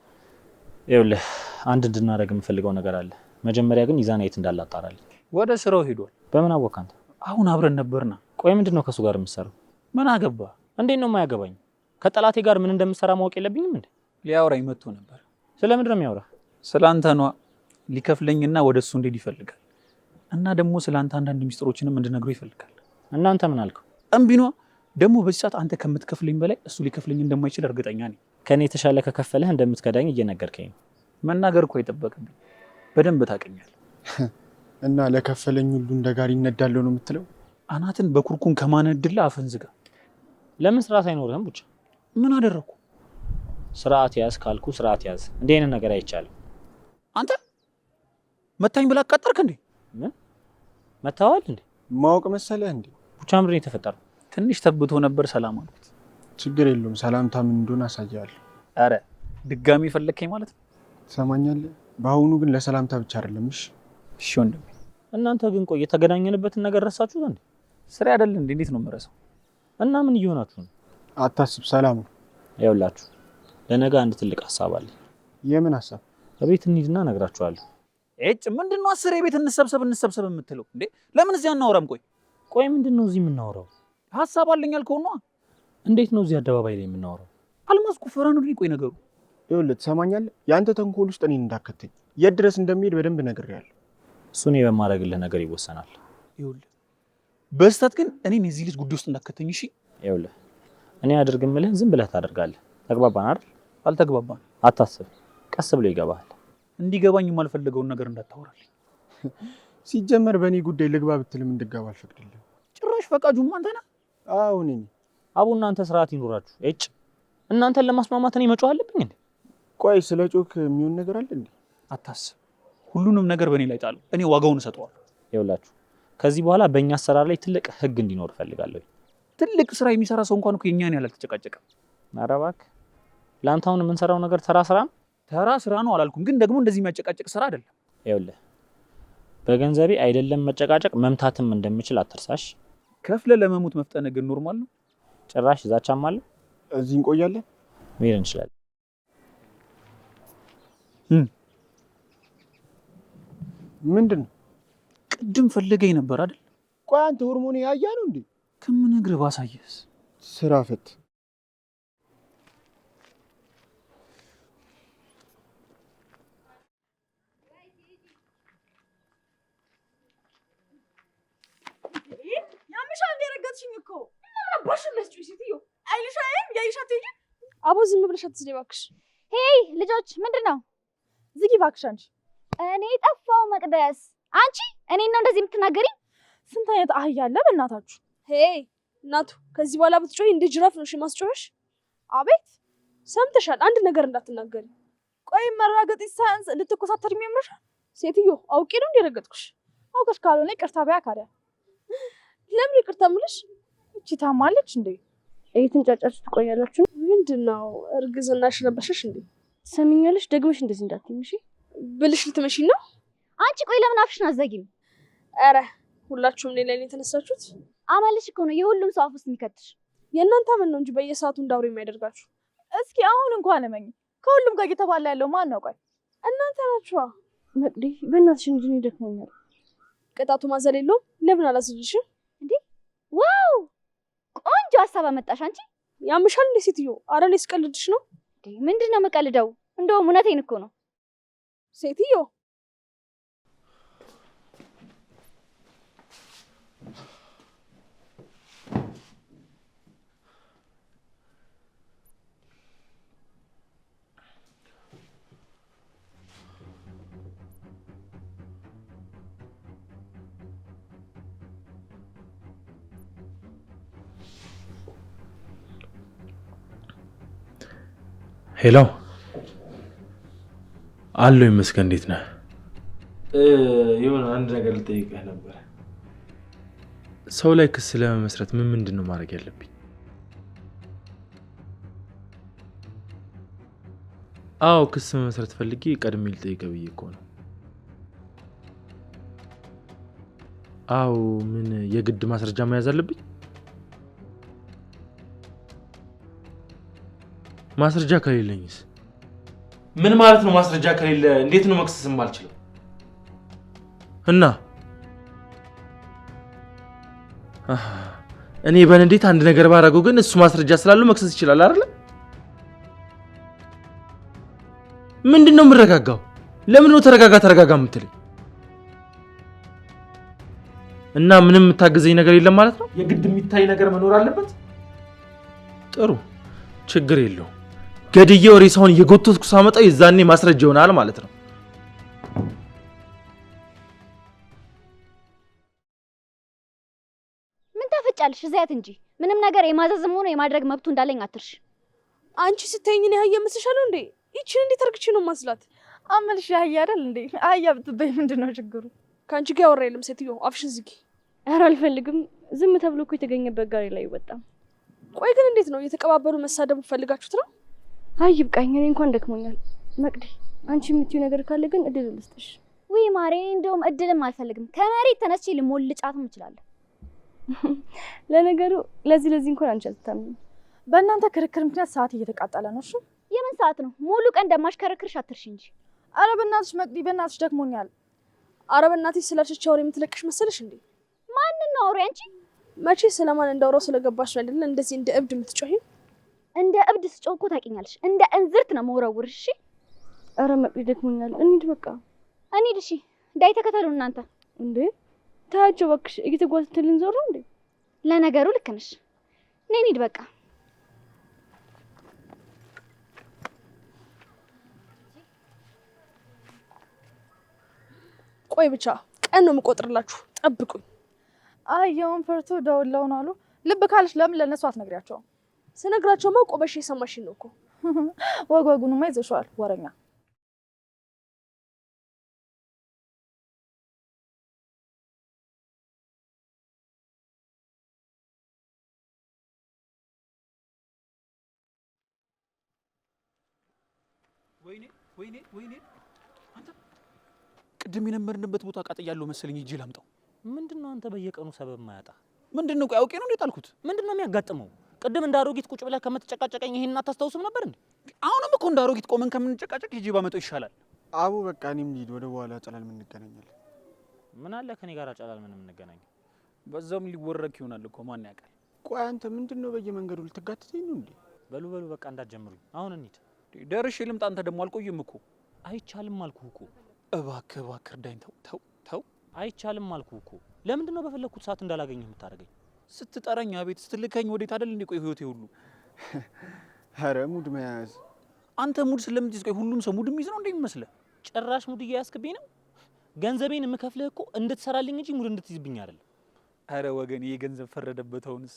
ይኸውልህ አንድ እንድናደርግ የምፈልገው ነገር አለ። መጀመሪያ ግን ይዛና የት እንዳለ አጣራልኝ። ወደ ስራው ሄዷል። በምን አወቅህ አንተ? አሁን አብረን ነበርና። ቆይ ምንድነው ከሱ ጋር የምትሰራው? ምን አገባ? እንዴት ነው የማያገባኝ? ከጠላቴ ጋር ምን እንደምሰራ ማወቅ የለብኝም እንዴ? ሊያወራኝ መጥቶ ነበር። ስለምንድን ነው የሚያወራህ? ስላንተ ነው። ሊከፍለኝና ወደሱ እንዴት ይፈልጋል። እና ደግሞ ስላንተ አንዳንድ ሚስጥሮችንም እንድነግረው ይፈልጋል። እናንተ ምን አልከው? እምቢኗ ደግሞ በዚህ ሰዓት አንተ ከምትከፍለኝ በላይ እሱ ሊከፍለኝ እንደማይችል እርግጠኛ ነኝ። ከኔ የተሻለ ከከፈለህ እንደምትከዳኝ እየነገርከኝ ነው። መናገር እኮ አይጠበቅብኝ። በደንብ ታውቀኛለህ። እና ለከፈለኝ ሁሉ እንደ ጋር ይነዳለው ነው የምትለው? አናትን በኩርኩም ከማነድላ አፈንዝጋ። ለምን ስርዓት አይኖርህም? ብቻ ምን አደረኩ? ስርዓት ያዝ ካልኩ ስርዓት ያዝ። እንዲህ አይነት ነገር አይቻልም። አንተ መታኝ ብላ አቃጠርክ እንዴ? ምን መታወል እንዴ? ማወቅ መሰለህ እንዴ? ብቻ ምንድን ነው የተፈጠረው? ትንሽ ተብቶ ነበር። ሰላም አልኩት። ችግር የለውም ሰላምታ ምን እንደሆነ አሳያለሁ። አረ ድጋሚ ፈለከኝ ማለት ነው? ትሰማኛለህ? በአሁኑ ግን ለሰላምታ ብቻ አይደለም። እሺ ወንድሜ። እናንተ ግን ቆይ የተገናኘንበትን ነገር ረሳችሁት እንዴ? ስራ አይደል እንዴ? እንዴት ነው የምረሳው? እና ምን እየሆናችሁ ነው? አታስብ፣ ሰላም ነው። ይኸውላችሁ ለነገ አንድ ትልቅ ሀሳብ አለ። የምን ሀሳብ? እቤት እንሂድና እነግራችኋለሁ። እጭ ምንድነው አስር የቤት እንሰብሰብ የምትለው እንዴ? ለምን እዚህ አናወራም? ቆይ ምንድነው እዚህ የምናወራው? ሀሳብ አለኝ አልከው ነው። እንዴት ነው እዚህ አደባባይ ላይ የምናወራው? አልማዝ ቁፈራ ነው። ቆይ ነገሩ ይኸውልህ፣ ትሰማኛለህ? ያንተ ተንኮል ውስጥ እኔን እንዳከተኝ የት ድረስ እንደሚሄድ በደንብ ነግሬያለሁ። እሱ እኔ በማድረግልህ ነገር ይወሰናል። ይኸውልህ በስተት ግን እኔን የዚህ ልጅ ጉዳይ ውስጥ እንዳከተኝ። እሺ ይኸውልህ እኔ አድርግ የምልህን ዝም ብለህ ታደርጋለህ። ተግባባን አይደል? አልተግባባን። አታስብ፣ ቀስ ብሎ ይገባሃል። እንዲገባኝ የማልፈልገውን ነገር እንዳታወራልኝ። ሲጀመር በእኔ ጉዳይ ልግባ ብትልም እንድገባ አልፈቅድልህም። ጭራሽ ፈቃጁም አንተ ነህ? አዎ እኔ ነኝ። አቡ እናንተ ስርዓት ይኖራችሁ። እጭ እናንተን ለማስማማት እኔ መጮህ አለብኝ እንዴ? ቆይ ስለ ጮክ የሚሆን ነገር አለ እንዴ? አታስብ፣ ሁሉንም ነገር በእኔ ላይ ጣሉ። እኔ ዋጋውን እሰጠዋለሁ። ይኸውላችሁ ከዚህ በኋላ በእኛ አሰራር ላይ ትልቅ ህግ እንዲኖር እፈልጋለሁ። ትልቅ ስራ የሚሰራ ሰው እንኳን እኮ የኛን ያህል አልተጨቃጨቀም። ኧረ እባክህ ለአንተ አሁን የምንሰራው ነገር ተራ ስራ ነው። ተራ ስራ ነው አላልኩም፣ ግን ደግሞ እንደዚህ የሚያጨቃጨቅ ስራ አይደለም። ይኸውልህ በገንዘቤ አይደለም መጨቃጨቅ መምታትም እንደምችል አትርሳሽ። ከፍለ ለመሞት መፍጠነ ግን ኖርማል ነው። ጭራሽ ዛቻም አለ። እዚህ እንቆያለን፣ መሄድ እንችላለን። ምንድን ነው? ቅድም ፈልገኝ ነበር አይደል? ቆይ አንተ ሆርሞን ያያ ነው እንዴ? ከምነግርህ ባሳየስ። ስራ ፈት ያምሻል እንደረገጥሽኝ እኮ እና ባሽ ለስጪው ሲትዮ አይልሻይም ያይሻት ይጂ አቦ ዝም ብለሽ አትስደይ እባክሽ። ሄይ ልጆች ምንድነው? ዝጊ እባክሽ አንቺ። እኔ ጠፋው መቅደስ። አንቺ እኔን ነው እንደዚህ የምትናገሪኝ? ስንት አይነት አህያ አለ በእናታችሁ። ሄይ እናቱ ከዚህ በኋላ ብትጮይ እንደ ጅራፍ ነው ማስጮህሽ። አቤት ሰምተሻል? አንድ ነገር እንዳትናገሪ። ቆይ መራገጥ ሳያንስ ልትኮሳተር የሚያምርሻል? ሴትዮ አውቄ ነው እንደረገጥኩሽ። አውቀሽ ካልሆነ ይቅርታ በያ ካዲያ። ለምን ይቅርታ ምልሽ? እቺ ታማለች እንዴ? እየተንጫጫችሁ ትቆያላችሁ። ምንድነው እርግዝናሽ ረበሸሽ እንዴ? ትሰሚኛለሽ? ደግመሽ እንደዚህ እንዳትይኝ እሺ? ብልሽ ልትመሺኝ ነው? አንቺ ቆይ ለምን አፍሽን አዘጊም? ኧረ ሁላችሁም ሌላ ላይ የተነሳችሁት አመልሽ እኮ ነው የሁሉም ሰው አፍ ውስጥ የሚከትሽ። የእናንተ ምን ነው እንጂ በየሰዓቱ እንዳውሪ የሚያደርጋችሁ። እስኪ አሁን እንኳን እመኝ፣ ከሁሉም ጋር እየተባለ ያለው ማን ነው? ቆይ እናንተ ናችኋ። መቅዲ በእናትሽ እንጂ እኔ ደክሞኛል። ቅጣቱ ማዘል የለውም። ለምን አላስልሽም እንዴ? ዋው ቆንጆ ሀሳብ አመጣሽ አንቺ። ያምሻል እንዴ ሴትዮ? ኧረ እኔ ስቀልድሽ ነው። ምንድነው የምቀልደው? እንደውም እውነቴን እኮ ነው ሴትዮ። ሄሎ አለው ይመስገን። እንዴት ነህ? የሆነ አንድ ነገር ልጠይቅህ ነበር። ሰው ላይ ክስ ለመመስረት ምንድን ነው ማድረግ ያለብኝ? አዎ ክስ መመስረት ፈልጌ ቀድሜ ልጠይቅህ ብዬ እኮ ነው። አዎ ምን የግድ ማስረጃ መያዝ አለብኝ? ማስረጃ ከሌለኝስ? ምን ማለት ነው? ማስረጃ ከሌለ እንዴት ነው መክሰስ የማልችለው? እና እኔ በንዴት አንድ ነገር ባደረገው ግን እሱ ማስረጃ ስላለው መክሰስ ይችላል አይደል? ምንድነው የምረጋጋው? ለምን ነው ተረጋጋ የምትለኝ? እና ምንም የምታግዘኝ ነገር የለም ማለት ነው? የግድ የሚታይ ነገር መኖር አለበት? ጥሩ ችግር የለውም። ገድዬው ሬሳውን እየጎተትኩ ሳመጣው የዛኔ ማስረጃ ይሆናል ማለት ነው። ምን ታፈጫለሽ? እዚያት እንጂ ምንም ነገር የማዘዝም ሆነ የማድረግ መብቱ እንዳለኝ አትርሽ። አንቺ ስትይኝ እኔ አህያ መስልሻለሁ እንዴ? ይቺን እንዴት አርግቼ ነው ማስላት? አመልሽ አህያ አይደል እንዴ? አህያ ብትበይ ምንድነው ችግሩ? ከአንቺ ጋር ያወራ የለም ሴትዮ፣ አፍሽን ዝጊ። ኧረ አልፈልግም። ዝም ተብሎ እኮ የተገኘበት ጋር ላይ አይወጣም። ቆይ ግን እንዴት ነው እየተቀባበሉ መሳደቡ ፈልጋችሁት ነው? አይ ይብቃኝ፣ እኔ እንኳን ደክሞኛል። መቅዲ አንቺ የምትይው ነገር ካለ ግን እድል ልስጥሽ። ውይ ማሬ፣ እንደውም እድልም አልፈልግም። ከመሬት ተነስቼ ልሞልጫትም እችላለሁ። ለነገሩ ለዚህ እንኳን አንቺ አትታምኚም። በእናንተ ክርክር ምክንያት ሰዓት እየተቃጠለ ነው። እሺ የምን ሰዓት ነው? ሙሉ ቀን እንደማሽከረክርሽ አትርሽ እንጂ። ኧረ በእናትሽ መቅዲ፣ በእናትሽ ደክሞኛል። ኧረ በእናትሽ ስላልሽች አውሪ የምትለቅሽ መሰለሽ እንዴ? ማንን ነው አውሪ አንቺ? መቼ ስለማን እንዳወራው ስለገባሽ ነው አይደል እንደዚህ እንደ እብድ የምትጮሂው? እንደ እብድ ስጮህ እኮ ታውቂኛለሽ። እንደ እንዝርት ነው መወረውርሽ። እሺ ኧረ መቅዲ ደክሞኛል፣ እንሂድ በቃ። እንሂድ። እሺ ዳይ ተከተሉ እናንተ። እንዴ ታያቸው እባክሽ፣ እየተጓዝን ልንዞር ነው እንዴ? ለነገሩ ልክ ነሽ። ነይ እንሂድ በቃ። ቆይ ብቻ ቀን ነው የምቆጥርላችሁ፣ ጠብቁኝ። አየውን ፈርቶ ደውለውን አሉ። ልብ ካልሽ ለምን ለነሱ አትነግሪያቸውም? ስነግራቸውማ ቆመሽ የሰማሽኝ ነው እኮ። ወጓጉንማ ይዘሽዋል ወረኛ። ወይኔ አንተ ቅድም የነበርንበት ቦታ ቃጥያለሁ መሰለኝ። እጄ ላምጣው። ምንድነው አንተ በየቀኑ ሰበብ ማያጣ? ምንድነው? ቆይ አውቄ ነው እንዴ ጣልኩት? ምንድነው የሚያጋጥመው? ቅድም እንደ አሮጊት ቁጭ ብለህ ከምትጨቃጨቀኝ ይሄን አታስታውስም ነበር እንዴ? አሁንም እኮ እንደ አሮጊት ቆመን ከምንጨቃጨቅ ሂጂ ባመጣው ይሻላል። አቡ በቃ እኔም ልሂድ፣ ወደ በኋላ ጨላል ምን እንገናኛለን። ምን አለ ከኔ ጋር ጨላል ምን እንገናኝ? በዛውም ሊወረክ ይሆናል እኮ ማን ያውቃል። ቆይ አንተ ምንድነው በየመንገዱ ልትጋትተኝ ነው እንዴ? በሉ በቃ እንዳትጀምሩኝ፣ አሁን እንሂድ። ደርሼ ልምጣ። አንተ ደግሞ አልቆይም እኮ። አይቻልም አልኩህ እኮ። እባክህ እርዳኝ። ተው። አይቻልም አልኩህ እኮ። ለምንድን ነው በፈለኩት ሰዓት እንዳላገኘህ የምታደርገኝ? ስትጠራኝ አቤት፣ ስትልከኝ ወዴት አይደል እንዴ? ቆይ ህይወቴ ሁሉ። ኧረ ሙድ መያዝ። አንተ ሙድ ስለምትይዝ ቆይ ሁሉም ሰው ሙድ የሚይዝ ነው እንዴ የሚመስልህ? ጭራሽ ሙድ እያያዝክብኝ ነው። ገንዘቤን የምከፍልህ እኮ እንድትሰራልኝ እንጂ ሙድ እንድትይዝብኝ አይደለም። አረ ወገን፣ ይሄ ገንዘብ ፈረደበት አሁንስ።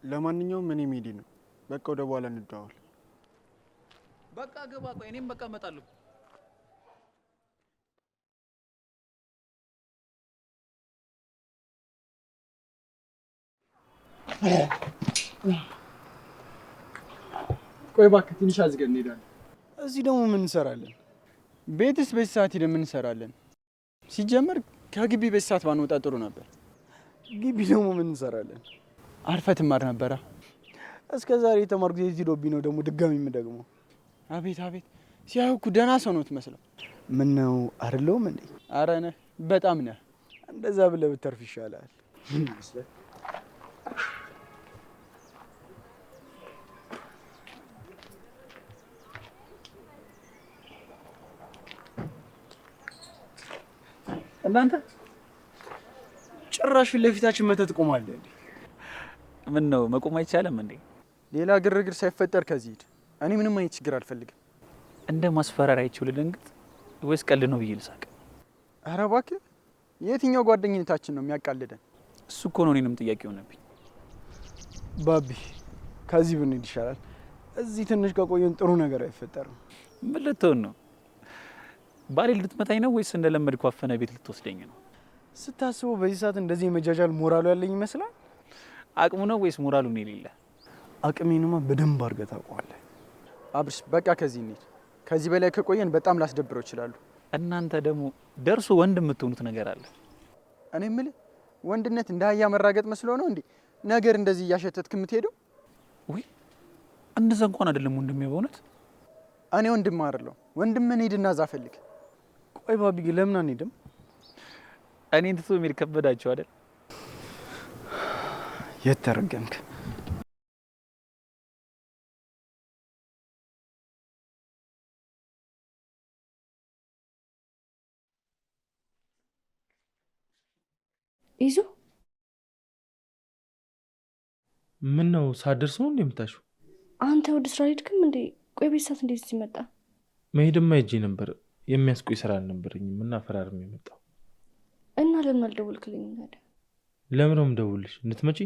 ለማንኛውም እኔ ሜዲ ነው። በቃ ወደ በኋላ እንደዋወል። በቃ ገባ። ቆይ እኔም በቃ እመጣለሁ። ቆይ እባክህ ትንሽ አዝገን እንሄዳለን። እዚህ ደግሞ ምን እንሰራለን? ቤትስ በዚህ ሰዓት ሄደን ምን እንሰራለን? ሲጀመር ከግቢ በዚህ ሰዓት ባንወጣ ጥሩ ነበር። ግቢ ደግሞ ምን እንሰራለን? አርፈህ ትማር ነበራ። እስከ ዛሬ የተማርኩት የዚህ ዶቢ ነው ደግሞ ድጋሚ የምደግመው። አቤት ሲያዩ እኮ ደህና ሰው ነው የምትመስለው። ምን ነው አይደለሁም እንዴ? ኧረ ነህ፣ በጣም ነህ። እንደዛ ብለህ ብተርፍ ይሻላል። እናንተ ጭራሽ ለፊታችን መተት ቆማለህ እንዴ? ምን ነው መቆም አይቻልም እንዴ? ሌላ ግርግር ሳይፈጠር ከዚህ ሂድ። እኔ ምንም አይነት ችግር አልፈልግም። እንደ ማስፈራሪያችሁ ልደንግጥ ወይስ ቀልድ ነው ብዬ ልሳቅ? ኧረ እባክህ፣ የትኛው ጓደኝነታችን ነው የሚያቃልደን? እሱ እኮ ነው እኔንም ጥያቄ ሆነብኝ። ባቢ፣ ከዚህ ብንሄድ ይሻላል። እዚህ ትንሽ ከቆየን ጥሩ ነገር አይፈጠርም። ምን ልትሆን ነው? ባሌ ልትመታኝ ነው ወይስ እንደለመድኩ አፈነ ቤት ልትወስደኝ ነው? ስታስበው በዚህ ሰዓት እንደዚህ የመጃጃል ሞራሉ ያለኝ ይመስላል? አቅሙ ነው ወይስ ሞራሉ ነው የሌለ? አቅሜንማ በደንብ አድርገህ ታውቀዋለህ። አብርሽ፣ በቃ ከዚህ እንሂድ። ከዚህ በላይ ከቆየን በጣም ላስደብረው ይችላሉ። እናንተ ደግሞ ደርሶ ወንድ የምትሆኑት ነገር አለ። እኔ የምልህ ወንድነት እንደ አህያ መራገጥ መስሎ ነው እንዴ ነገር እንደዚህ እያሸተትክ የምትሄደው? ውይ እንደዛ እንኳን አይደለም ወንድሜ። በእውነት እኔ ወንድም አይደለሁ። ወንድምን ሂድና እዛ ፈልግ። ቆይ ባቢ ግን ለምን አንሄድም? እኔን ትቶ የሚሄድ ከበዳቸው አይደል? የት ተረገምክ? ይዞ ምን ነው ሳደርስ ነው እንደምታሹ? አንተ ወደ ስራ ሄድክም እንዴ? ቆይ ቤት ሰዓት እንዴት ሲመጣ? መሄድማ ሄጄ ነበር። የሚያስቆይ ስራ አልነበረኝም እና ፈራርም የመጣው። እና ለምን አልደወልክልኝም ታዲያ? ለምን ነው የምደውልልሽ? እንድትመጪ?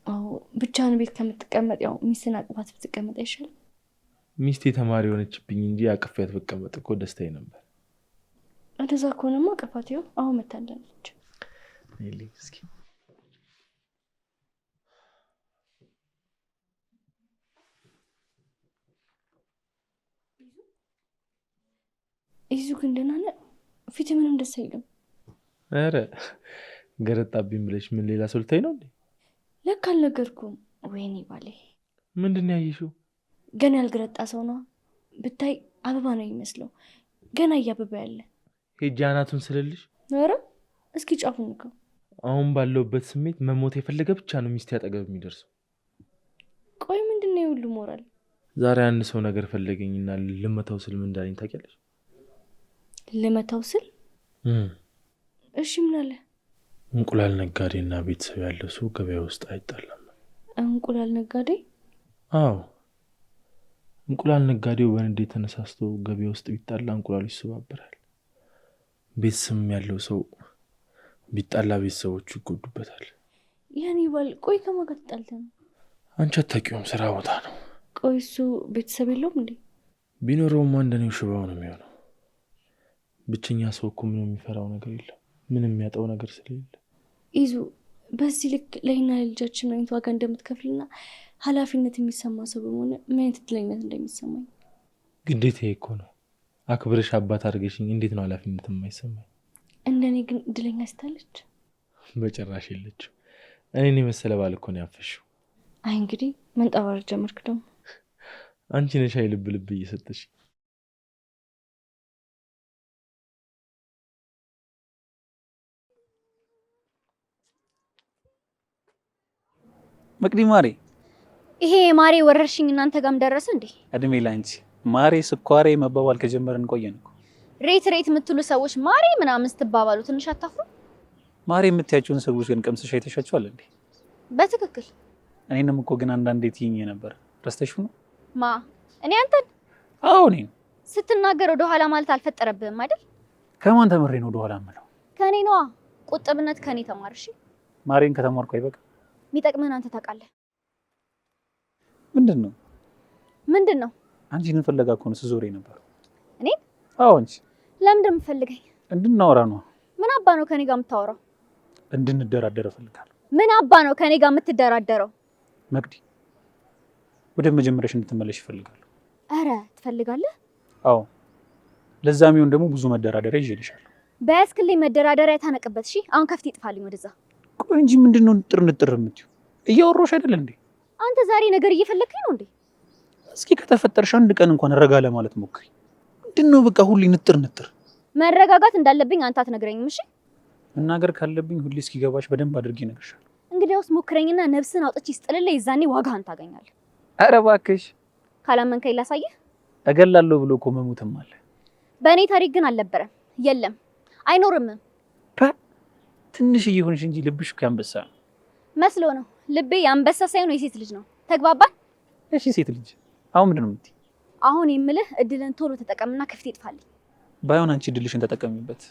አዎ ብቻህን ቤት ከምትቀመጥ ያው ሚስትን አቅፋት ብትቀመጥ አይሻልም? ሚስቴ ተማሪ የሆነችብኝ እንጂ አቅፌያት ብቀመጥ እኮ ደስታዬ ነበር። እንደዛ ከሆነማ አቅፋት። ይኸው አሁን መታለች። ነይልኝ እስኪ። ይዙ ግን ደህና ነህ? ፊት ምንም ደስ አይልም። ኧረ ገረጣብኝ ብለሽ ምን ሌላ ሰው ልታይ ነው እንዴ? ለካ አልነገርኩም። ወይኔ ባሌ። ምንድን ነው ያየሽው? ገና ያልገረጣ ሰው ነው ብታይ፣ አበባ ነው የሚመስለው። ገና እያበባ ያለ። ሄጄ አናቱን ስለልሽ። ኧረ እስኪ ጫፉን ንከው። አሁን ባለውበት ስሜት መሞት የፈለገ ብቻ ነው ሚስቴ አጠገብ የሚደርሰው። ቆይ ምንድን ነው የሁሉ ሞራል? ዛሬ አንድ ሰው ነገር ፈለገኝና ልመታው ስል ምን እንዳለኝ ታውቂያለሽ? ልመታው ስል? እሺ ምን አለ? እንቁላል ነጋዴና ቤተሰብ ያለው ሰው ገበያ ውስጥ አይጣላም። እንቁላል ነጋዴ? አዎ፣ እንቁላል ነጋዴው በንዴት ተነሳስቶ ገበያ ውስጥ ቢጣላ እንቁላሉ ይሰባበራል። ቤተሰብ ያለው ሰው ቢጣላ ቤተሰቦቹ ይጎዱበታል። ያኔ ባል ቆይ ከማን ጋር ተጣልተህ ነው? አንቺ አታውቂውም፣ ስራ ቦታ ነው። ቆይ እሱ ቤተሰብ የለውም እንዴ? ቢኖረውማ እንደኔው ሽባው ነው የሚሆነው። ብቸኛ ሰው እኮ ምንም የሚፈራው ነገር የለም፣ ምንም የሚያጣው ነገር ስለሌለ። ይዙ በዚህ ልክ ለእኛ ልጃችን አይነት ዋጋ እንደምትከፍልና ኃላፊነት የሚሰማ ሰው በመሆን ምን አይነት እድለኝነት እንደሚሰማኝ። ግዴታዬ እኮ ነው። አክብረሽ አባት አድርገሽኝ እንዴት ነው ኃላፊነት የማይሰማኝ? እንደኔ ግን እድለኛ ስታለች? በጭራሽ የለችም። እኔን የመሰለ ባል እኮ ነው ያፈሽው። አይ እንግዲህ መንጠባረር ጀመርክ ደግሞ። አንቺ ነሽ ልብ ልብ እየሰጠሽ። መቅዲ ማሬ፣ ይሄ ማሬ ወረርሽኝ እናንተ ጋርም ደረሰ እንዴ? እድሜ ላንቺ። ማሬ ስኳሬ መባባል ከጀመረን ቆየን እኮ። ሬት የምትሉ ሰዎች ማሬ ምናምን ስትባባሉ ትንሽ አታፍሩ? ማሬ የምትያቸውን ሰዎች ግን ቀምሰሽ አይተሻቸዋል እንዴ? በትክክል። እኔንም እኮ ግን አንዳንዴ ትይኝ ነበር። ረስተሽው ነው? ማ እኔ አንተን? አዎ እኔን። ስትናገር ወደ ኋላ ማለት አልፈጠረብህም አይደል? ከማን ተምሬ ነው ወደ ኋላ የምለው? ከኔ ነዋ። ቁጥብነት ከኔ ተማርሽ። ማሬን ከተማርኩ አይበቃ? የሚጠቅምህን አንተ ታውቃለህ። ምንድን ነው? አንቺን ፍለጋ እኮ ነው ስዞሬ ነበር። እኔ? አዎ አንቺ። ለምንድን ነው የምትፈልገኝ? እንድናወራ ነው። ምን አባ ነው ከኔ ጋር የምታወራው? እንድንደራደር እፈልጋለሁ። ምን አባ ነው ከኔ ጋር የምትደራደረው? መቅዲ፣ ወደ መጀመሪያሽ እንድትመለሽ እፈልጋለሁ። አረ ትፈልጋለህ? አዎ። ለዛም ይሁን ደግሞ ብዙ መደራደሪያ ይዤልሻለሁ። በያዝክልኝ መደራደሪያ ታነቅበት። እሺ አሁን ከፍት ይጥፋልኝ ወደዛ። ቆይ እንጂ ምንድነው ንጥር የምትይው? እያወራሁሽ አይደል እንዴ? አንተ ዛሬ ነገር እየፈለግከኝ ነው እንዴ? እስኪ ከተፈጠርሽ አንድ ቀን እንኳን ረጋ ለማለት ሞክሪ። ምንድነው በቃ ሁሌ ንጥር? መረጋጋት እንዳለብኝ አንተ አትነግረኝም? እሺ መናገር ካለብኝ ሁሌ እስኪገባሽ በደንብ አድርጌ እነግርሻለሁ። እንግዲያውስ ሞክረኝና ነፍስን አውጥቼ ስጥልልህ፣ የዛኔ ዋጋህን ታገኛለህ። ኧረ እባክሽ። ካላመንከኝ ላሳየህ። እገላለሁ ብሎ እኮ መሞትም አለ። በእኔ ታሪክ ግን አልነበረም፣ የለም፣ አይኖርም። ትንሽ እየሆንሽ እንጂ ልብሽ እኮ ያንበሳ ነው መስሎ ነው። ልቤ ያንበሳ ሳይሆን የሴት ልጅ ነው። ተግባባን? እሺ ሴት ልጅ። አሁን ምንድነው የምትይ? አሁን የምልህ እድልን ቶሎ ተጠቀምና ከፍት ይጥፋልኝ። ባይሆን አንቺ እድልሽን ተጠቀሚበት።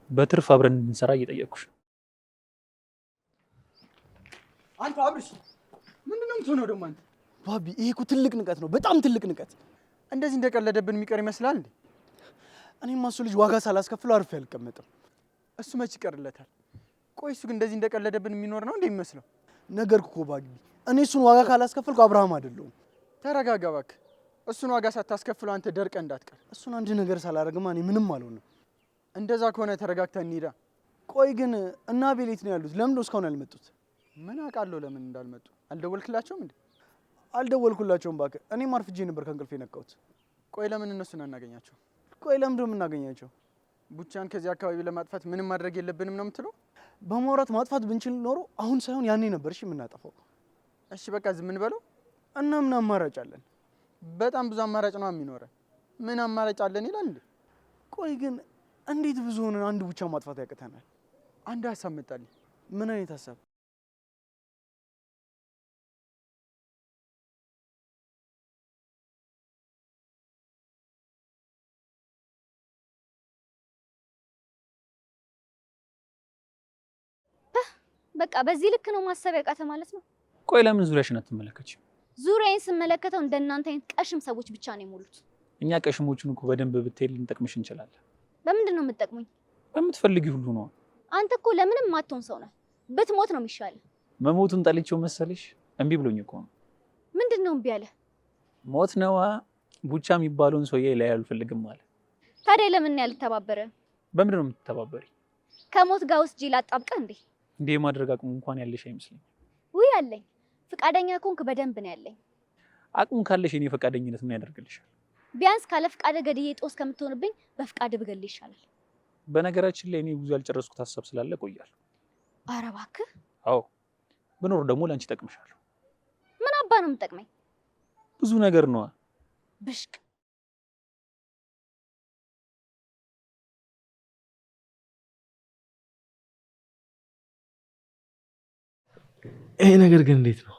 በትርፍ አብረን እንድንሰራ እየጠየቅኩሽ ነው። አንተ አብርሽ፣ ምንድነው የምትሆነው ደግሞ አንተ? ባቢ፣ ይሄ እኮ ትልቅ ንቀት ነው፣ በጣም ትልቅ ንቀት። እንደዚህ እንደቀለደብን የሚቀር ይመስላል እንዴ? እኔማ እሱ ልጅ ዋጋ ሳላስከፍለው አርፌ አልቀመጥም። እሱ መች ይቀርለታል? ቆይ እሱ ግን እንደዚህ እንደቀለደብን የሚኖር ነው እንዴ የሚመስለው? ነገርኩ እኮ ባቢ፣ እኔ እሱን ዋጋ ካላስከፍልኩ አብርሃም አይደለሁም። ተረጋጋ እባክህ። እሱን ዋጋ ሳታስከፍለው አንተ ደርቀህ እንዳትቀር። እሱን አንድ ነገር ሳላደርግማ እኔ ምንም አልሆንም። እንደዛ ከሆነ ተረጋግተን እንሂዳ። ቆይ ግን እና ቤሌት ነው ያሉት? ለምን ነው እስካሁን ያልመጡት? ምን አውቃለሁ ለምን እንዳልመጡ። አልደወልክላቸውም እንዴ? አልደወልኩላቸውም እባክህ። እኔም አርፍጄ ነበር ከእንቅልፌ የነቃሁት። ቆይ ለምን እነሱን አናገኛቸው? ቆይ ለምን ነው የምናገኛቸው? ቡቻን ከዚህ አካባቢ ለማጥፋት ምንም ማድረግ የለብንም ነው የምትለው? በማውራት ማጥፋት ብንችል ኖሮ አሁን ሳይሆን ያኔ ነበር እሺ የምናጠፋው። እሺ በቃ ዝም እንበለው እና ምን አማራጭ አለን? በጣም ብዙ አማራጭ ነው የሚኖረን። ምን አማራጭ አለን ይላል እንዴ? ቆይ ግን እንዴት ብዙ ሆነን አንድ ቡቻ ማጥፋት ያቅተናል? አንድ ሀሳብ መጣልኝ። ምን አይነት ሀሳብ? በቃ በዚህ ልክ ነው ማሰብ ያቃተ ማለት ነው። ቆይ ለምን ዙሪያሽን አትመለከችም? ዙሪያዬን ስመለከተው እንደናንተ አይነት ቀሽም ሰዎች ብቻ ነው የሞሉት። እኛ ቀሽሞቹን እኮ በደንብ ብትሄድ ልንጠቅምሽ እንችላለን። በምንድን ነው የምትጠቅሙኝ? በምትፈልጊ ሁሉ ነው። አንተ እኮ ለምንም ማትሆን ሰው ነህ። ብትሞት ነው የሚሻለው። መሞቱን ጠልቼው መሰለሽ? እምቢ ብሎኝ እኮ ነው። ምንድን ነው እምቢ አለ? ሞት ነዋ። ቡቻ የሚባለውን ሰውዬ ላይ አልፈልግም አለ። ታዲያ ለምን ያልተባበረ? በምንድን ነው የምትተባበሪ? ከሞት ጋር ውስጥ ጅል አጣብቀህ እንዴ? እንዴ ማድረግ አቅሙ እንኳን ያለሽ አይመስለኝም። ውይ አለኝ። ፍቃደኛ ከሆንክ በደንብ ነው ያለኝ። አቅሙ ካለሽ እኔ ፈቃደኝነት ምን ያደርግልሻል? ቢያንስ ካለ ፍቃደ ገድዬ ጦስ ከምትሆንብኝ በፍቃደ ብገል ይሻላል። በነገራችን ላይ እኔ ብዙ ያልጨረስኩት ሀሳብ ስላለ ቆያለሁ። ኧረ እባክህ። አዎ ብኖር ደግሞ ላንቺ ጠቅምሻለሁ። ምን አባ ነው የምጠቅመኝ? ብዙ ነገር ነዋ። ብሽቅ ይሄ ነገር ግን እንዴት ነው?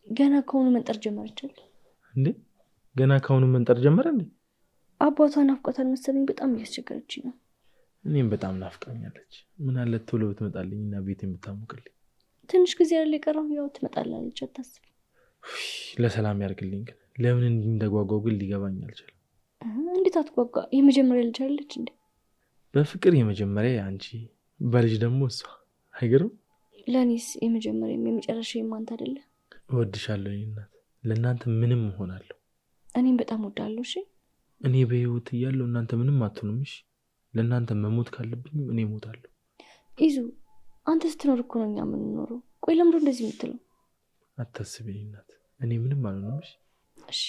ገና ከሆኑ መንጠር ጀመረቻል እንዴ? ገና ከሆኑ መንጠር ጀመረ እንዴ? አባቷን አፍቆታል መሰለኝ። በጣም እያስቸገረች ነው። እኔም በጣም ናፍቃኛለች። ምን አለ ቶሎ ብትመጣልኝና ቤቴን ብታሞቅልኝ። ትንሽ ጊዜ ያለ የቀረው ያው ትመጣላለች፣ አታስብ። ለሰላም ያርግልኝ። ግን ለምን እንዲህ እንደጓጓው ግን ሊገባኝ አልቻለም። እንዴት አትጓጓ? የመጀመሪያ ልጅ አለች እንዴ? በፍቅር የመጀመሪያ አንቺ፣ በልጅ ደግሞ እሷ። አይገርም? ለእኔስ የመጀመሪያም የመጨረሻዬም አንተ አይደለ? እወድሻለሁ እናት። ለእናንተ ምንም እሆናለሁ። እኔም በጣም ወዳለሁ። እሺ እኔ በህይወት እያለሁ እናንተ ምንም አትሆኑም። እሺ ለእናንተ መሞት ካለብኝም እኔ እሞታለሁ። ይዙ አንተ ስትኖር እኮ ነው እኛ የምንኖረው። ቆይ ለምንድን ነው እንደዚህ የምትለው? አታስቢ እናት፣ እኔ ምንም አልሆንም። እሺ እሺ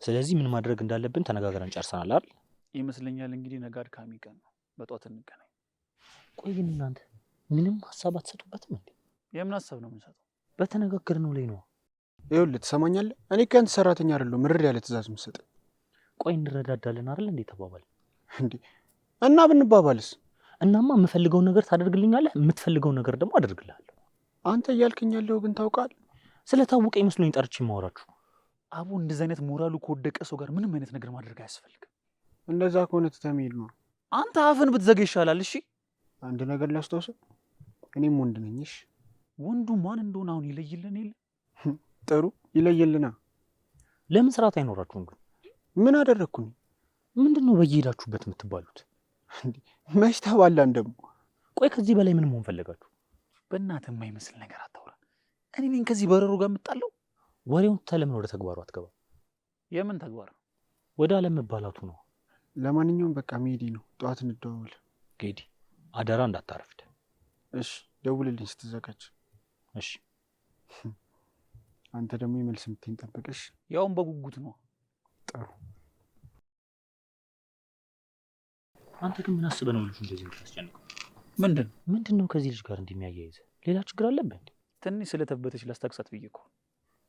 ስለዚህ ምን ማድረግ እንዳለብን ተነጋግረን ጨርሰናል አይደል? ይመስለኛል። እንግዲህ ነገ አድካሚ ቀን ነው። በጧት እንገናኝ። ቆይ ግን እናንተ ምንም ሀሳብ አትሰጡበትም እንዴ? የምን ሀሳብ ነው የምንሰጠው? በተነጋገርነው ላይ ነው። ይኸውልህ ትሰማኛለህ? እኔ ከአንተ ሰራተኛ አይደለሁ ምርር ያለ ትእዛዝ የምትሰጠኝ። ቆይ እንረዳዳለን አይደል እንዴ ተባባል እንዴ? እና ብንባባልስ? እናማ የምፈልገውን ነገር ታደርግልኛለህ፣ የምትፈልገውን ነገር ደግሞ አደርግልሃለሁ። አንተ እያልከኝ ያለው ግን ታውቃለህ? ስለታወቀ ይመስሎኝ ጠርቼ ማወራችሁ። አቡ እንደዚህ አይነት ሞራሉ ከወደቀ ሰው ጋር ምንም አይነት ነገር ማድረግ አያስፈልግም። እንደዛ ከሆነ ትተህ መሄድ ነው። አንተ አፍን ብትዘጋ ይሻላል። እሺ አንድ ነገር ላስታውሰው፣ እኔም ወንድ ነኝ። እሺ ወንዱ ማን እንደሆነ አሁን ይለይልን የለ? ጥሩ ይለይልና። ለምን ስርዓት አይኖራችሁም ግን? ምን አደረግኩኝ? ምንድን ነው በየሄዳችሁበት የምትባሉት? መች ተባላን ደግሞ? ቆይ ከዚህ በላይ ምን መሆን ፈለጋችሁ? በእናትህ የማይመስል ነገር አታውራ። እኔ ነኝ ከዚህ በረሮ ጋር የምጣለው? ወሬውን ተለምን ወደ ተግባሩ አትገባ? የምን ተግባር? ወደ አለም መባላቱ ነው። ለማንኛውም በቃ መሄዴ ነው። ጠዋት እንደዋወል። ጌዲ አደራ እንዳታረፍድ። እሺ ደውልልኝ ስትዘጋጅ። እሺ አንተ ደግሞ የመልስ ምትኝ ጠብቀሽ። ያውን በጉጉት ነው። ጥሩ። አንተ ግን ምን አስበህ ነው ልጁ እንደዚህ የምታስጨንቀው? ምንድን ነው ከዚህ ልጅ ጋር እንደሚያያይዝ? ሌላ ችግር አለብህ እንዴ? ትንሽ ስለተበተች ላስታክሳት ብዬ እኮ።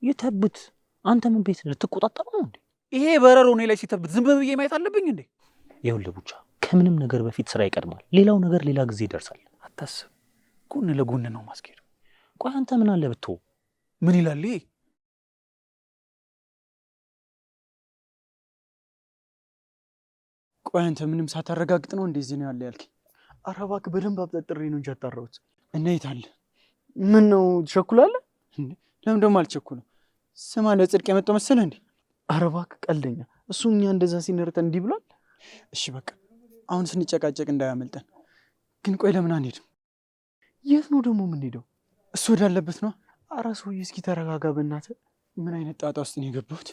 የተብት አንተ ምን ቤት ልትቆጣጠር ነው እንዴ? ይሄ በረሮ እኔ ላይ ሲተብት ዝም ብዬ ማየት አለብኝ እንዴ? ይኸውልህ ቡቻ፣ ከምንም ነገር በፊት ስራ ይቀድማል። ሌላው ነገር ሌላ ጊዜ ይደርሳል። አታስብ፣ ጎን ለጎን ነው ማስኬድ። ቆይ አንተ ምን አለ ብትው? ምን ይላል ይሄ? ቆይ አንተ ምንም ሳታረጋግጥ ነው እንደዚህ ነው ያለ ያልከኝ? ኧረ እባክህ በደንብ አብጠጥሬ ነው እንጂ አጣራሁት። እና የት አለ? ምን ነው ትቸኩላለህ? ለምን ደግሞ አልቸኩልም? ስማ ለጽድቅ የመጣው መሰለህ እንዴ? ኧረ እባክህ ቀልደኛ። እሱ እኛ እንደዛ ሲነርተን እንዲህ ብሏል። እሺ በቃ አሁን ስንጨቃጨቅ እንዳያመልጠን። ግን ቆይ ለምን አንሄድም? የት ነው ደግሞ የምንሄደው? እሱ ወዳለበት ነው። ኧረ ሰውዬ እስኪ ተረጋጋ በእናትህ። ምን አይነት ጣጣ ውስጥ ነው የገባሁት?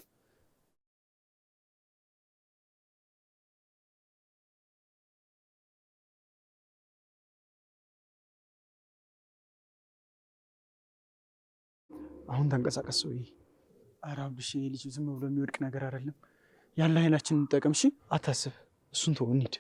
አሁን ተንቀሳቀስ ሰውዬ። ኧረ አብሽ ልጅ ዝም ብሎ የሚወድቅ ነገር አይደለም። ያለ ኃይላችንን እንጠቀም። እሺ አታስብ። እሱን ተው እንሂድ።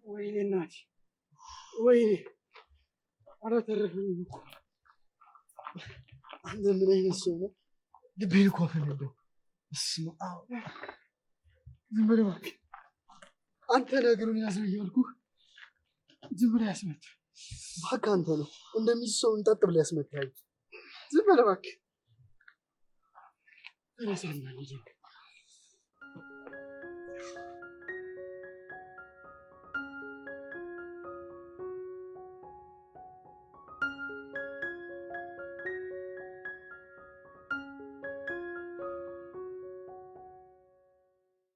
ወይኔ እናቴ ወይኔ! ኧረ ተረፈኝ እኮ። አንተ ምን አይነት ሰው ነህ? ልቤን እኮ አፈነዳው። እስማ ዝም በል እባክህ። አንተ ነገሩን ያዘው እያልኩህ ዝም ብለህ ያስመታህ። እባክህ አንተ ነው እንደሚይዝ ሰው እንጠጥ ብለህ ያስመታኸኝ። ዝም በል እባክህ። ተነሳና እንሂድ።